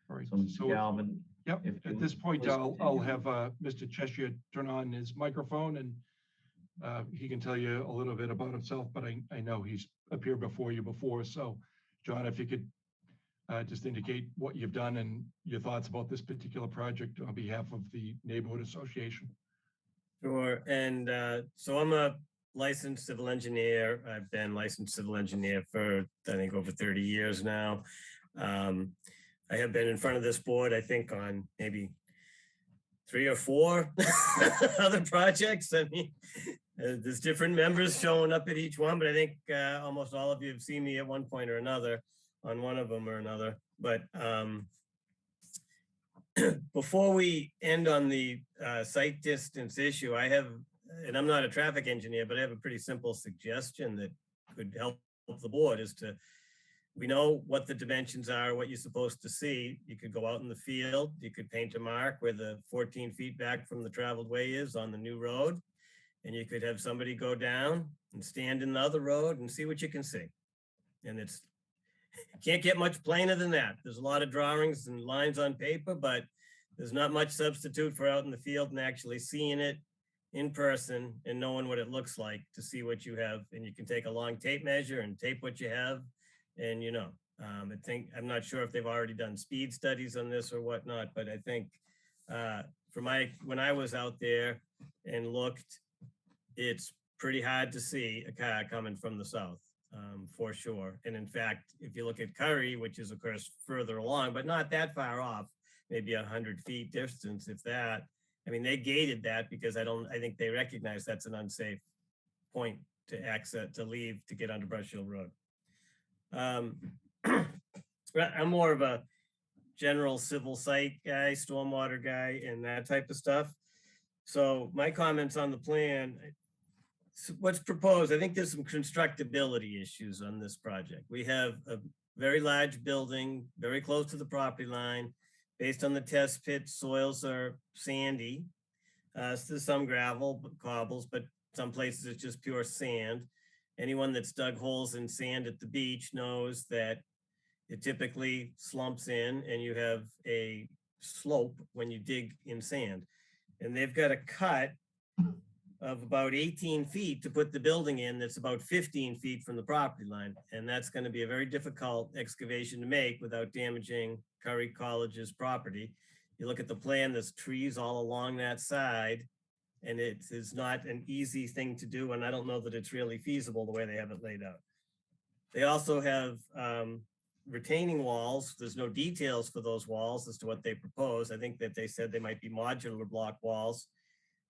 right. so Mr. Galvin. Yep. At this point, I'll have Mr. Cheshire turn on his microphone, and he can tell you a little bit about himself, but I know he's appeared before you before. So, John, if you could just indicate what you've done and your thoughts about this particular project on behalf of the Neighborhood Association. Sure. And so I'm a licensed civil engineer. I've been licensed civil engineer for, I think, over 30 years now. I have been in front of this board, I think, on maybe 3 or 4 other projects. I mean, there's different members showing up at each one, but I think almost all of you have seen me at one point or another on one of them or another. But before we end on the site distance issue, I have, and I'm not a traffic engineer, but I have a pretty simple suggestion that could help the board, is to, we know what the dimensions are, what you're supposed to see. You could go out in the field, you could paint a mark where the 14 feet back from the traveled way is on the new road. And you could have somebody go down and stand in the other road and see what you can see. And it's, can't get much plainer than that. There's a lot of drawings and lines on paper, but there's not much substitute for out in the field and actually seeing it in person and knowing what it looks like to see what you have. And you can take a long tape measure and tape what you have. And, you know, I'm not sure if they've already done speed studies on this or whatnot, but I think when I was out there and looked, it's pretty hard to see a car coming from the south, for sure. And in fact, if you look at Curry, which is of course further along, but not that far off, maybe 100 feet distance, if that. I mean, they gated that because I think they recognize that's an unsafe point to exit, to leave, to get onto Brush Hill Road. I'm more of a general civil site guy, stormwater guy, and that type of stuff. So my comments on the plan, what's proposed, I think there's some constructability issues on this project. We have a very large building, very close to the property line. Based on the test pit, soils are sandy. So there's some gravel, cobbles, but some places it's just pure sand. Anyone that's dug holes in sand at the beach knows that it typically slumps in and you have a slope when you dig in sand. And they've got a cut of about 18 feet to put the building in that's about 15 feet from the property line. And that's going to be a very difficult excavation to make without damaging Curry College's property. You look at the plan, there's trees all along that side, and it is not an easy thing to do. And I don't know that it's really feasible the way they have it laid out. They also have retaining walls. There's no details for those walls as to what they propose. I think that they said they might be modular block walls.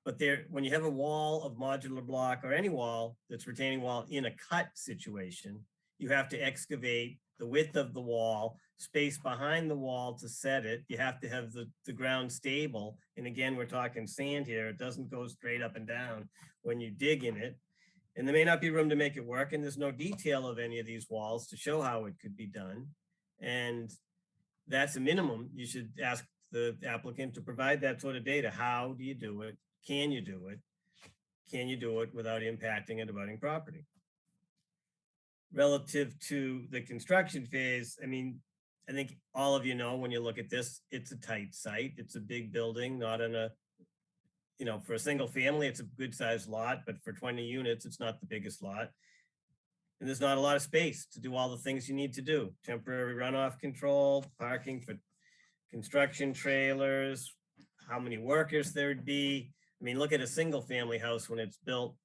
But when you have a wall of modular block or any wall that's retaining wall in a cut situation, you have to excavate the width of the wall, space behind the wall to set it. You have to have the ground stable. And again, we're talking sand here. It doesn't go straight up and down when you dig in it. And there may not be room to make it work. And there's no detail of any of these walls to show how it could be done. And that's a minimum. You should ask the applicant to provide that sort of data. How do you do it? Can you do it? Can you do it without impacting an abutting property? Relative to the construction phase, I mean, I think all of you know when you look at this, it's a tight site. It's a big building, not in a, you know, for a single family, it's a good sized lot, but for 20 units, it's not the biggest lot. And there's not a lot of space to do all the things you need to do. Temporary runoff control, parking for construction trailers, how many workers there'd be. I mean, look at a single family house when it's built.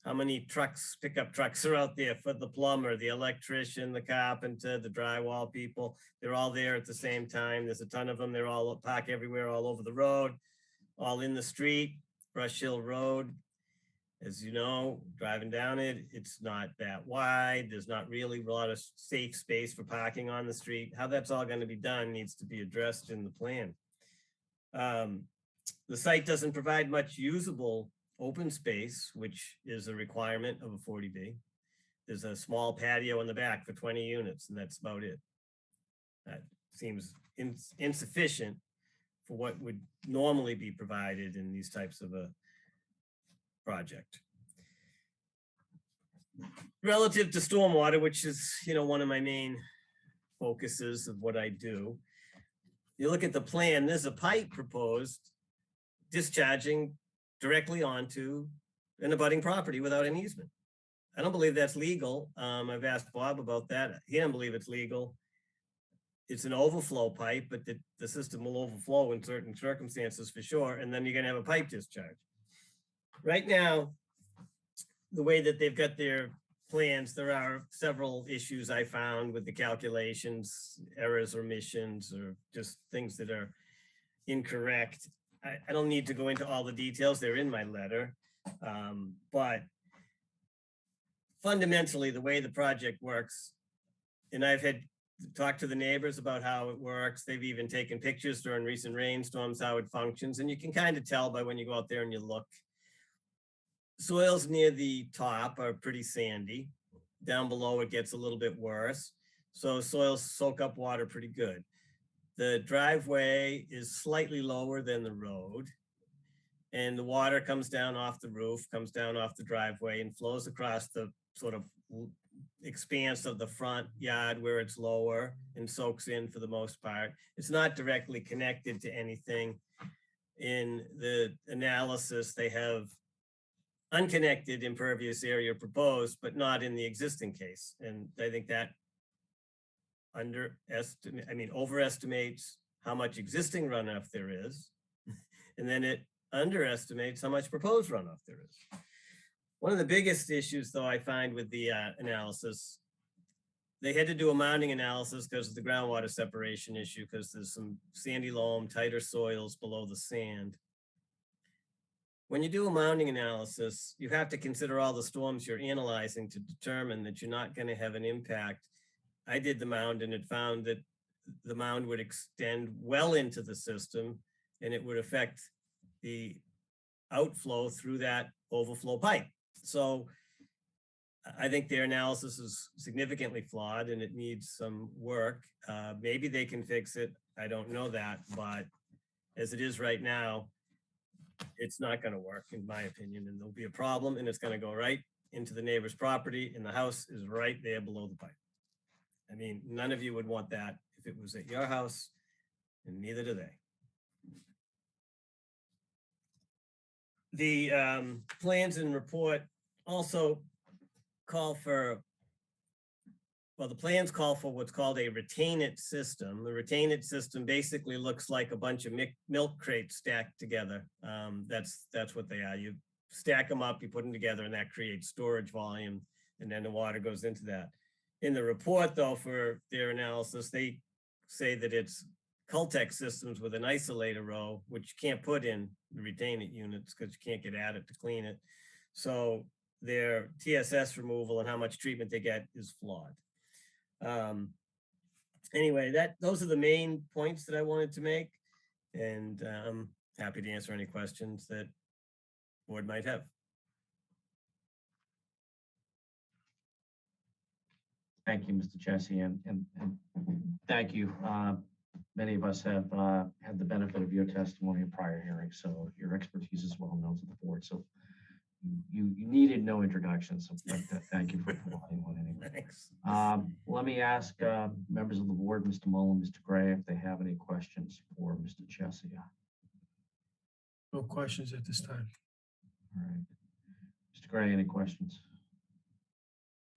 How many trucks, pickup trucks are out there for the plumber, the electrician, the carpenter, the drywall people? They're all there at the same time. There's a ton of them. They're all parked everywhere, all over the road, all in the street. Brush Hill Road, as you know, driving down it, it's not that wide. There's not really a lot of safe space for parking on the street. How that's all going to be done needs to be addressed in the plan. The site doesn't provide much usable open space, which is a requirement of a 40B. There's a small patio in the back for 20 units, and that's about it. That seems insufficient for what would normally be provided in these types of a project. Relative to stormwater, which is, you know, one of my main focuses of what I do, you look at the plan, there's a pipe proposed discharging directly onto an abutting property without an easement. I don't believe that's legal. I've asked Bob about that. He doesn't believe it's legal. It's an overflow pipe, but the system will overflow in certain circumstances for sure. And then you're gonna have a pipe discharge. Right now, the way that they've got their plans, there are several issues I found with the calculations, errors or omissions, or just things that are incorrect. I don't need to go into all the details. They're in my letter. But fundamentally, the way the project works, and I've had talked to the neighbors about how it works. They've even taken pictures during recent rainstorms, how it functions. And you can kind of tell by when you go out there and you look. Soils near the top are pretty sandy. Down below, it gets a little bit worse. So soils soak up water pretty good. The driveway is slightly lower than the road. And the water comes down off the roof, comes down off the driveway, and flows across the sort of expanse of the front yard where it's lower and soaks in for the most part. It's not directly connected to anything. In the analysis, they have unconnected impervious area proposed, but not in the existing case. And I think that overestimates how much existing runoff there is. And then it underestimates how much proposed runoff there is. One of the biggest issues, though, I find with the analysis, they had to do a mounding analysis because of the groundwater separation issue, because there's some sandy loam, tighter soils below the sand. When you do a mounding analysis, you have to consider all the storms you're analyzing to determine that you're not going to have an impact. I did the mound and it found that the mound would extend well into the system and it would affect the outflow through that overflow pipe. So I think their analysis is significantly flawed and it needs some work. Maybe they can fix it. I don't know that, but as it is right now, it's not going to work, in my opinion, and there'll be a problem and it's going to go right into the neighbor's property and the house is right there below the pipe. I mean, none of you would want that if it was at your house, and neither do they. the plans and report also call for, well, the plans call for what's called a retainage system. The retainage system basically looks like a bunch of milk crates stacked together. That's what they are. You stack them up, you put them together, and that creates storage volume, and then the water goes into that. In the report, though, for their analysis, they say that it's Cultex systems with an isolator row, which you can't put in the retainment units because you can't get at it to clean it. So their TSS removal and how much treatment they get is flawed. Anyway, those are the main points that I wanted to make, and I'm happy to answer any questions that board might have. Thank you, Mr. Chessie, and thank you. Many of us have had the benefit of your testimony in prior hearings, so your expertise is well known to the board. So you needed no introduction, so thank you for providing one anyway. Thanks. Let me ask members of the board, Mr. Mullen, Mr. Gray, if they have any questions for Mr. Chessie. No questions at this time. All right. Mr. Gray, any questions?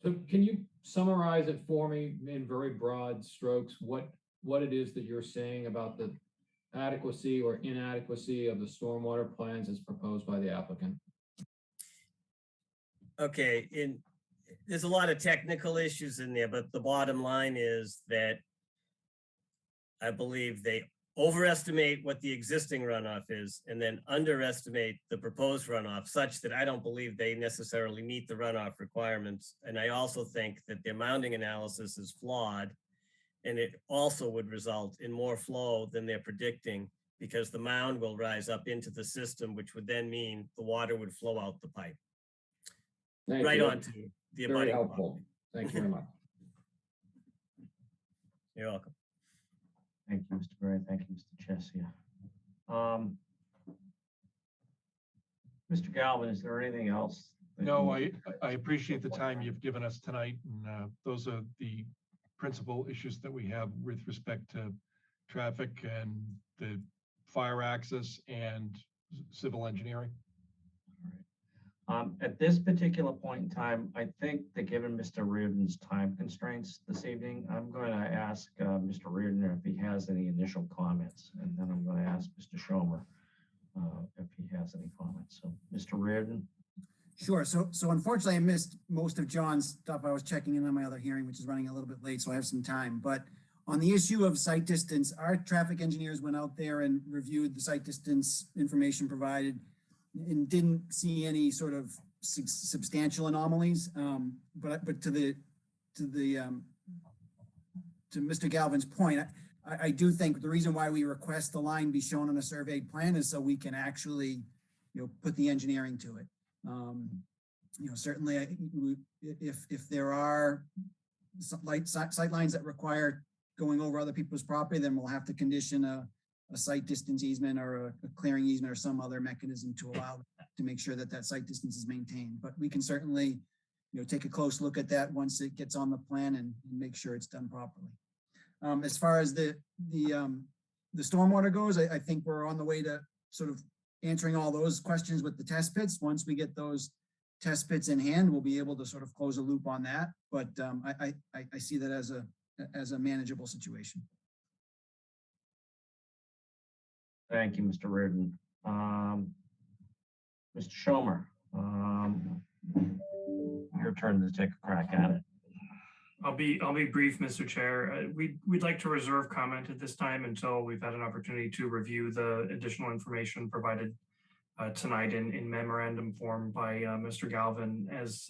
So can you summarize it for me in very broad strokes, what it is that you're saying about the adequacy or inadequacy of the stormwater plans as proposed by the applicant? Okay, there's a lot of technical issues in there, but the bottom line is that I believe they overestimate what the existing runoff is and then underestimate the proposed runoff such that I don't believe they necessarily meet the runoff requirements. And I also think that their mounding analysis is flawed, and it also would result in more flow than they're predicting because the mound will rise up into the system, which would then mean the water would flow out the pipe. Thank Right you. onto the Very abutting helpful. property. Thank you very much. You're welcome. Thank you, Mr. Gray. Thank you, Mr. Chessie. Mr. Galvin, is there anything else? No, I appreciate the time you've given us tonight, and those are the principal issues that we have with respect to traffic and the fire access and civil engineering. At this particular point in time, I think that given Mr. Reardon's time constraints this evening, I'm going to ask Mr. Reardon if he has any initial comments, and then I'm going to ask Mr. Schomer if he has any comments. So, Mr. Reardon. Sure. So unfortunately, I missed most of John's stuff. I was checking in on my other hearing, which is running a little bit late, so I have some time. But on the issue of site distance, our traffic engineers went out there and reviewed the site distance information provided and didn't see any sort of substantial anomalies. But to Mr. Galvin's point, I do think the reason why we request the line be shown on a surveyed plan is so we can actually, put the engineering to it. Certainly, if there are sight lines that require going over other people's property, then we'll have to condition a site distance easement or a clearing easement or some other mechanism to allow to make sure that that site distance is maintained. But we can certainly, take a close look at that once it gets on the plan and make sure it's done properly. As far as the stormwater goes, I think we're on the way to sort of answering all those questions with the test pits. Once we get those test pits in hand, we'll be able to sort of close a loop on that. But I see that as a manageable situation. Thank you, Mr. Reardon. Mr. Schomer, your turn to take a crack at it. I'll be brief, Mr. Chair. We'd like to reserve comment at this time until we've had an opportunity to review the additional information provided tonight in memorandum form by Mr. Galvin as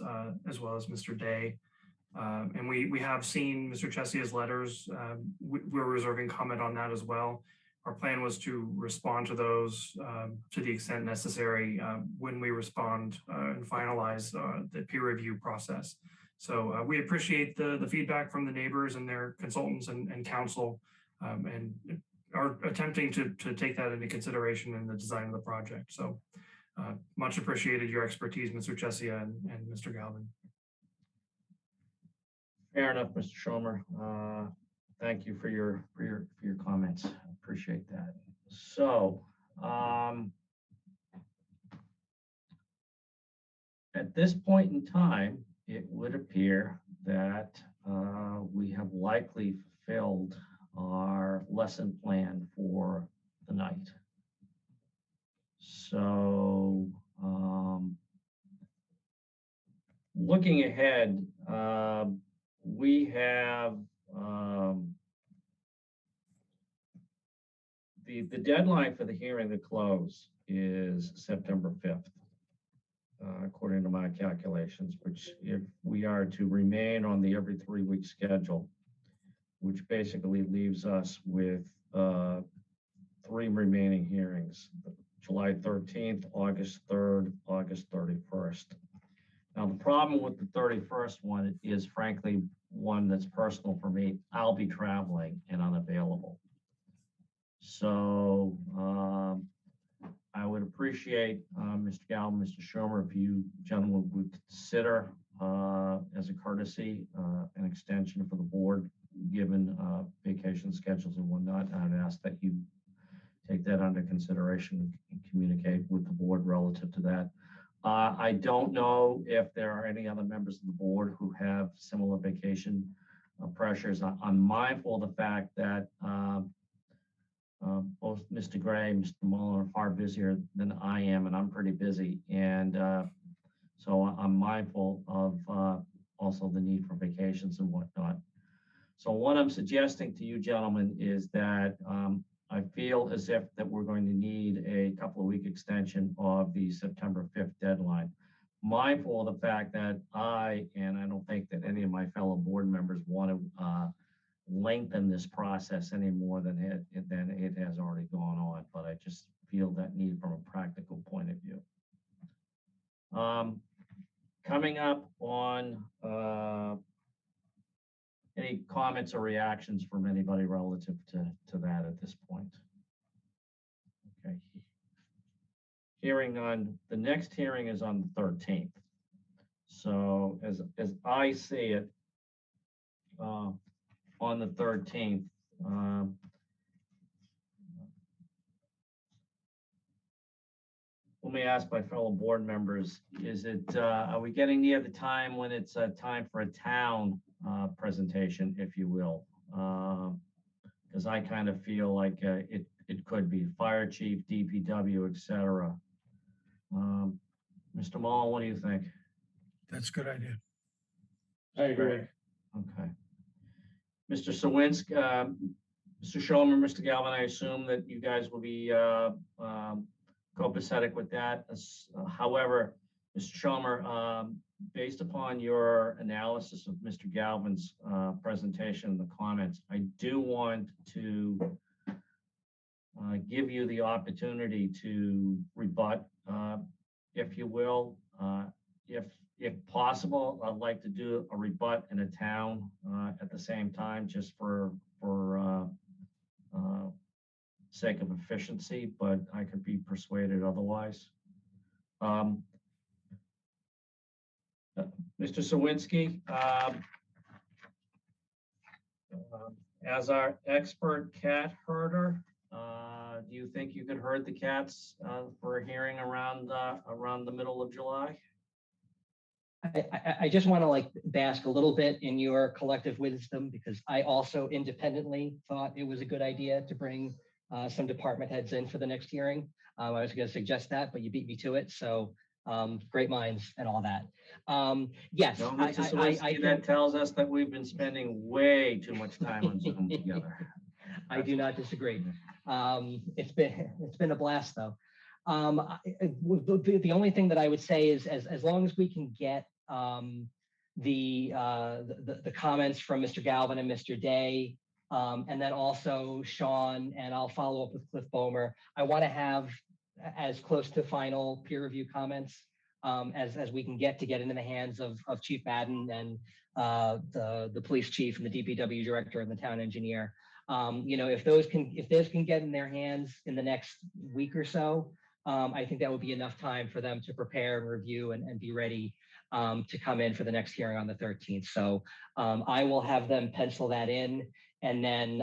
well as Mr. Day. And we have seen Mr. Chessie's letters. We're reserving comment on that as well. Our plan was to respond to those to the extent necessary when we respond and finalize the peer review process. So we appreciate the feedback from the neighbors and their consultants and council, and are attempting to take that into consideration in the design of the project. So much appreciated your expertise, Mr. Chessie and Mr. Galvin. Fair enough, Mr. Schomer. Thank you for your comments. I appreciate that. So at this point in time, it would appear that we have likely fulfilled our lesson plan for the night. So, looking ahead, we have the deadline for the hearing to close is September 5th, according to my calculations, which if we are to remain on the every 3-week schedule, which basically leaves us with 3 remaining hearings, July 13th, August 3rd, August 31st. Now, the problem with the 31st one is frankly one that's personal for me. I'll be traveling and unavailable. So I would appreciate, Mr. Galvin, Mr. Schumer, if you gentlemen would consider as a courtesy an extension for the board, given vacation schedules and whatnot. I'd ask that you take that under consideration and communicate with the board relative to that. I don't know if there are any other members of the board who have similar vacation pressures. I'm mindful of the fact that both Mr. Gray and Mr. Mullen are far busier than I am, and I'm pretty busy. And so I'm mindful of also the need for vacations and whatnot. So what I'm suggesting to you gentlemen is that I feel as if that we're going to need a couple of week extension of the September 5th deadline. Mindful of the fact that and I don't think that any of my fellow board members want to lengthen this process any more than it has already gone on, but I just feel that need from a practical point of view. Coming up on any comments or reactions from anybody relative to that at this point? Okay. The next hearing is on the 13th. So as I see it, on the 13th, let me ask my fellow board members, are we getting near the time when it's time for a town presentation, if you will? Because I kind of feel like it could be fire chief, DPW, et cetera. Mr. Mullen, what do you think? That's a good idea. I agree. Okay. Mr. Sawinski, Mr. Schomer, Mr. Galvin, I assume that you guys will be copacetic with that. However, Mr. Schomer, based upon your analysis of Mr. Galvin's presentation and the comments, I do want to give you the opportunity to rebut, if you will. If possible, I'd like to do a rebut in a town at the same time, just for sake of efficiency, but I could be persuaded otherwise. Mr. Sawinski, as our expert cat herder, do you think you could herd the cats for a hearing around the middle of July? I just want to bask a little bit in your collective wisdom, because I also independently thought it was a good idea to bring some department heads in for the next hearing. I was going to suggest that, but you beat me to it. So great minds and all that. Yes, no, Mr. Sawinski, that tells us that we've been spending way too much time on Zoom together. I do not disagree. It's been a blast though. The only thing that I would say is as long as we can get the comments from Mr. Galvin and Mr. Day, and then also Sean, and I'll follow up with Cliff Bomer. I want to have as close to final peer review comments as we can get into the hands of Chief Madden and the police chief and the DPW director and the town engineer. If those can get in their hands in the next week or so, I think that would be enough time for them to prepare and review and be ready to come in for the next hearing on the 13th. So I will have them pencil that in. And then,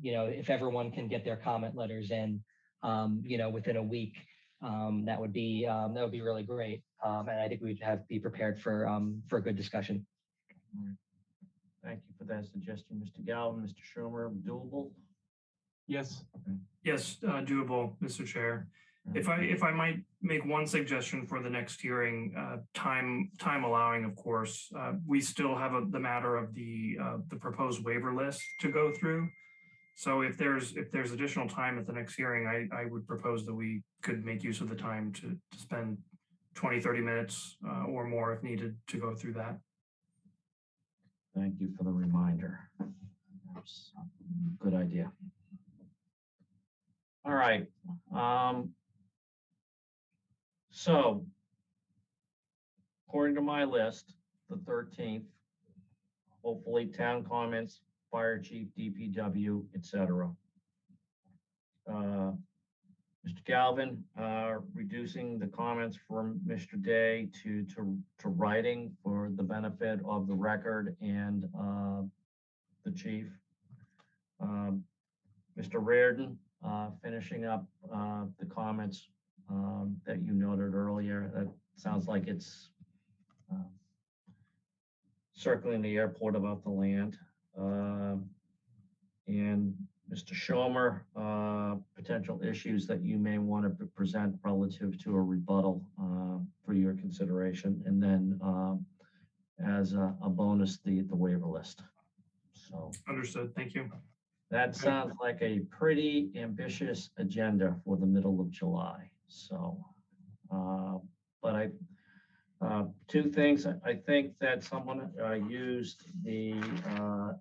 if everyone can get their comment letters in, within a week, that would be really great. And I think we'd be prepared for a good discussion. Thank you for that suggestion, Mr. Galvin. Mr. Schumer, doable? Yes. Yes, doable, Mr. Chair. If I might make one suggestion for the next hearing, time allowing, of course, we still have the matter of the proposed waiver list to go through. So if there's additional time at the next hearing, I would propose that we could make use of the time to spend 20, 30 minutes or more if needed to go through that. Thank you for the reminder. That's a good idea. All right. So according to my list, the 13th, hopefully town comments, fire chief, DPW, etc. Mr. Galvin, reducing the comments from Mr. Day to writing for the benefit of the record and the chief. Mr. Reardon, finishing up the comments that you noted earlier. That sounds like it's circling the airport about the land. And Mr. Schomer, potential issues that you may want to present relative to a rebuttal for your consideration. And then as a bonus, the waiver list. So Understood. Thank you. that sounds like a pretty ambitious agenda for the middle of July. So, but two things. I think that someone used the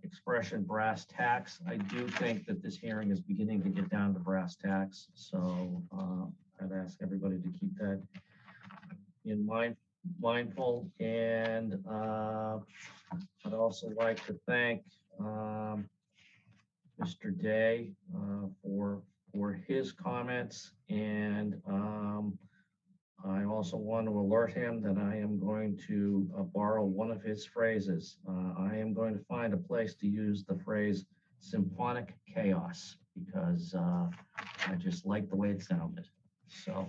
expression brass tacks. I do think that this hearing is beginning to get down to brass tacks. So I'd ask everybody to keep that in mindful. And I'd also like to thank Mr. Day for his comments, and I also want to alert him that I am going to borrow one of his phrases. I am going to find a place to use the phrase symphonic chaos because I just like the way it sounded. So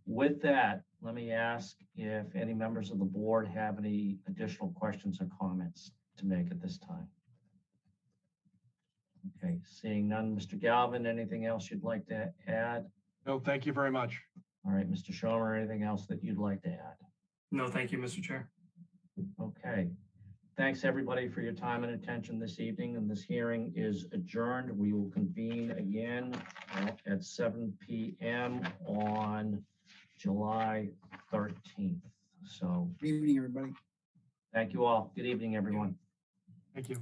with that, let me ask if any members of the board have any additional questions or comments to make at this time. Okay, seeing none. Mr. Galvin, anything else you'd like to add? No, thank you very much. All right, Mr. Schomer, anything else that you'd like to add? No, thank you, Mr. Chair. Okay. Thanks, everybody, for your time and attention this evening, and this hearing is adjourned. We will convene again at 7 p.m. on July 13th. So Good evening, everybody. thank you all. Good evening, everyone. Thank you.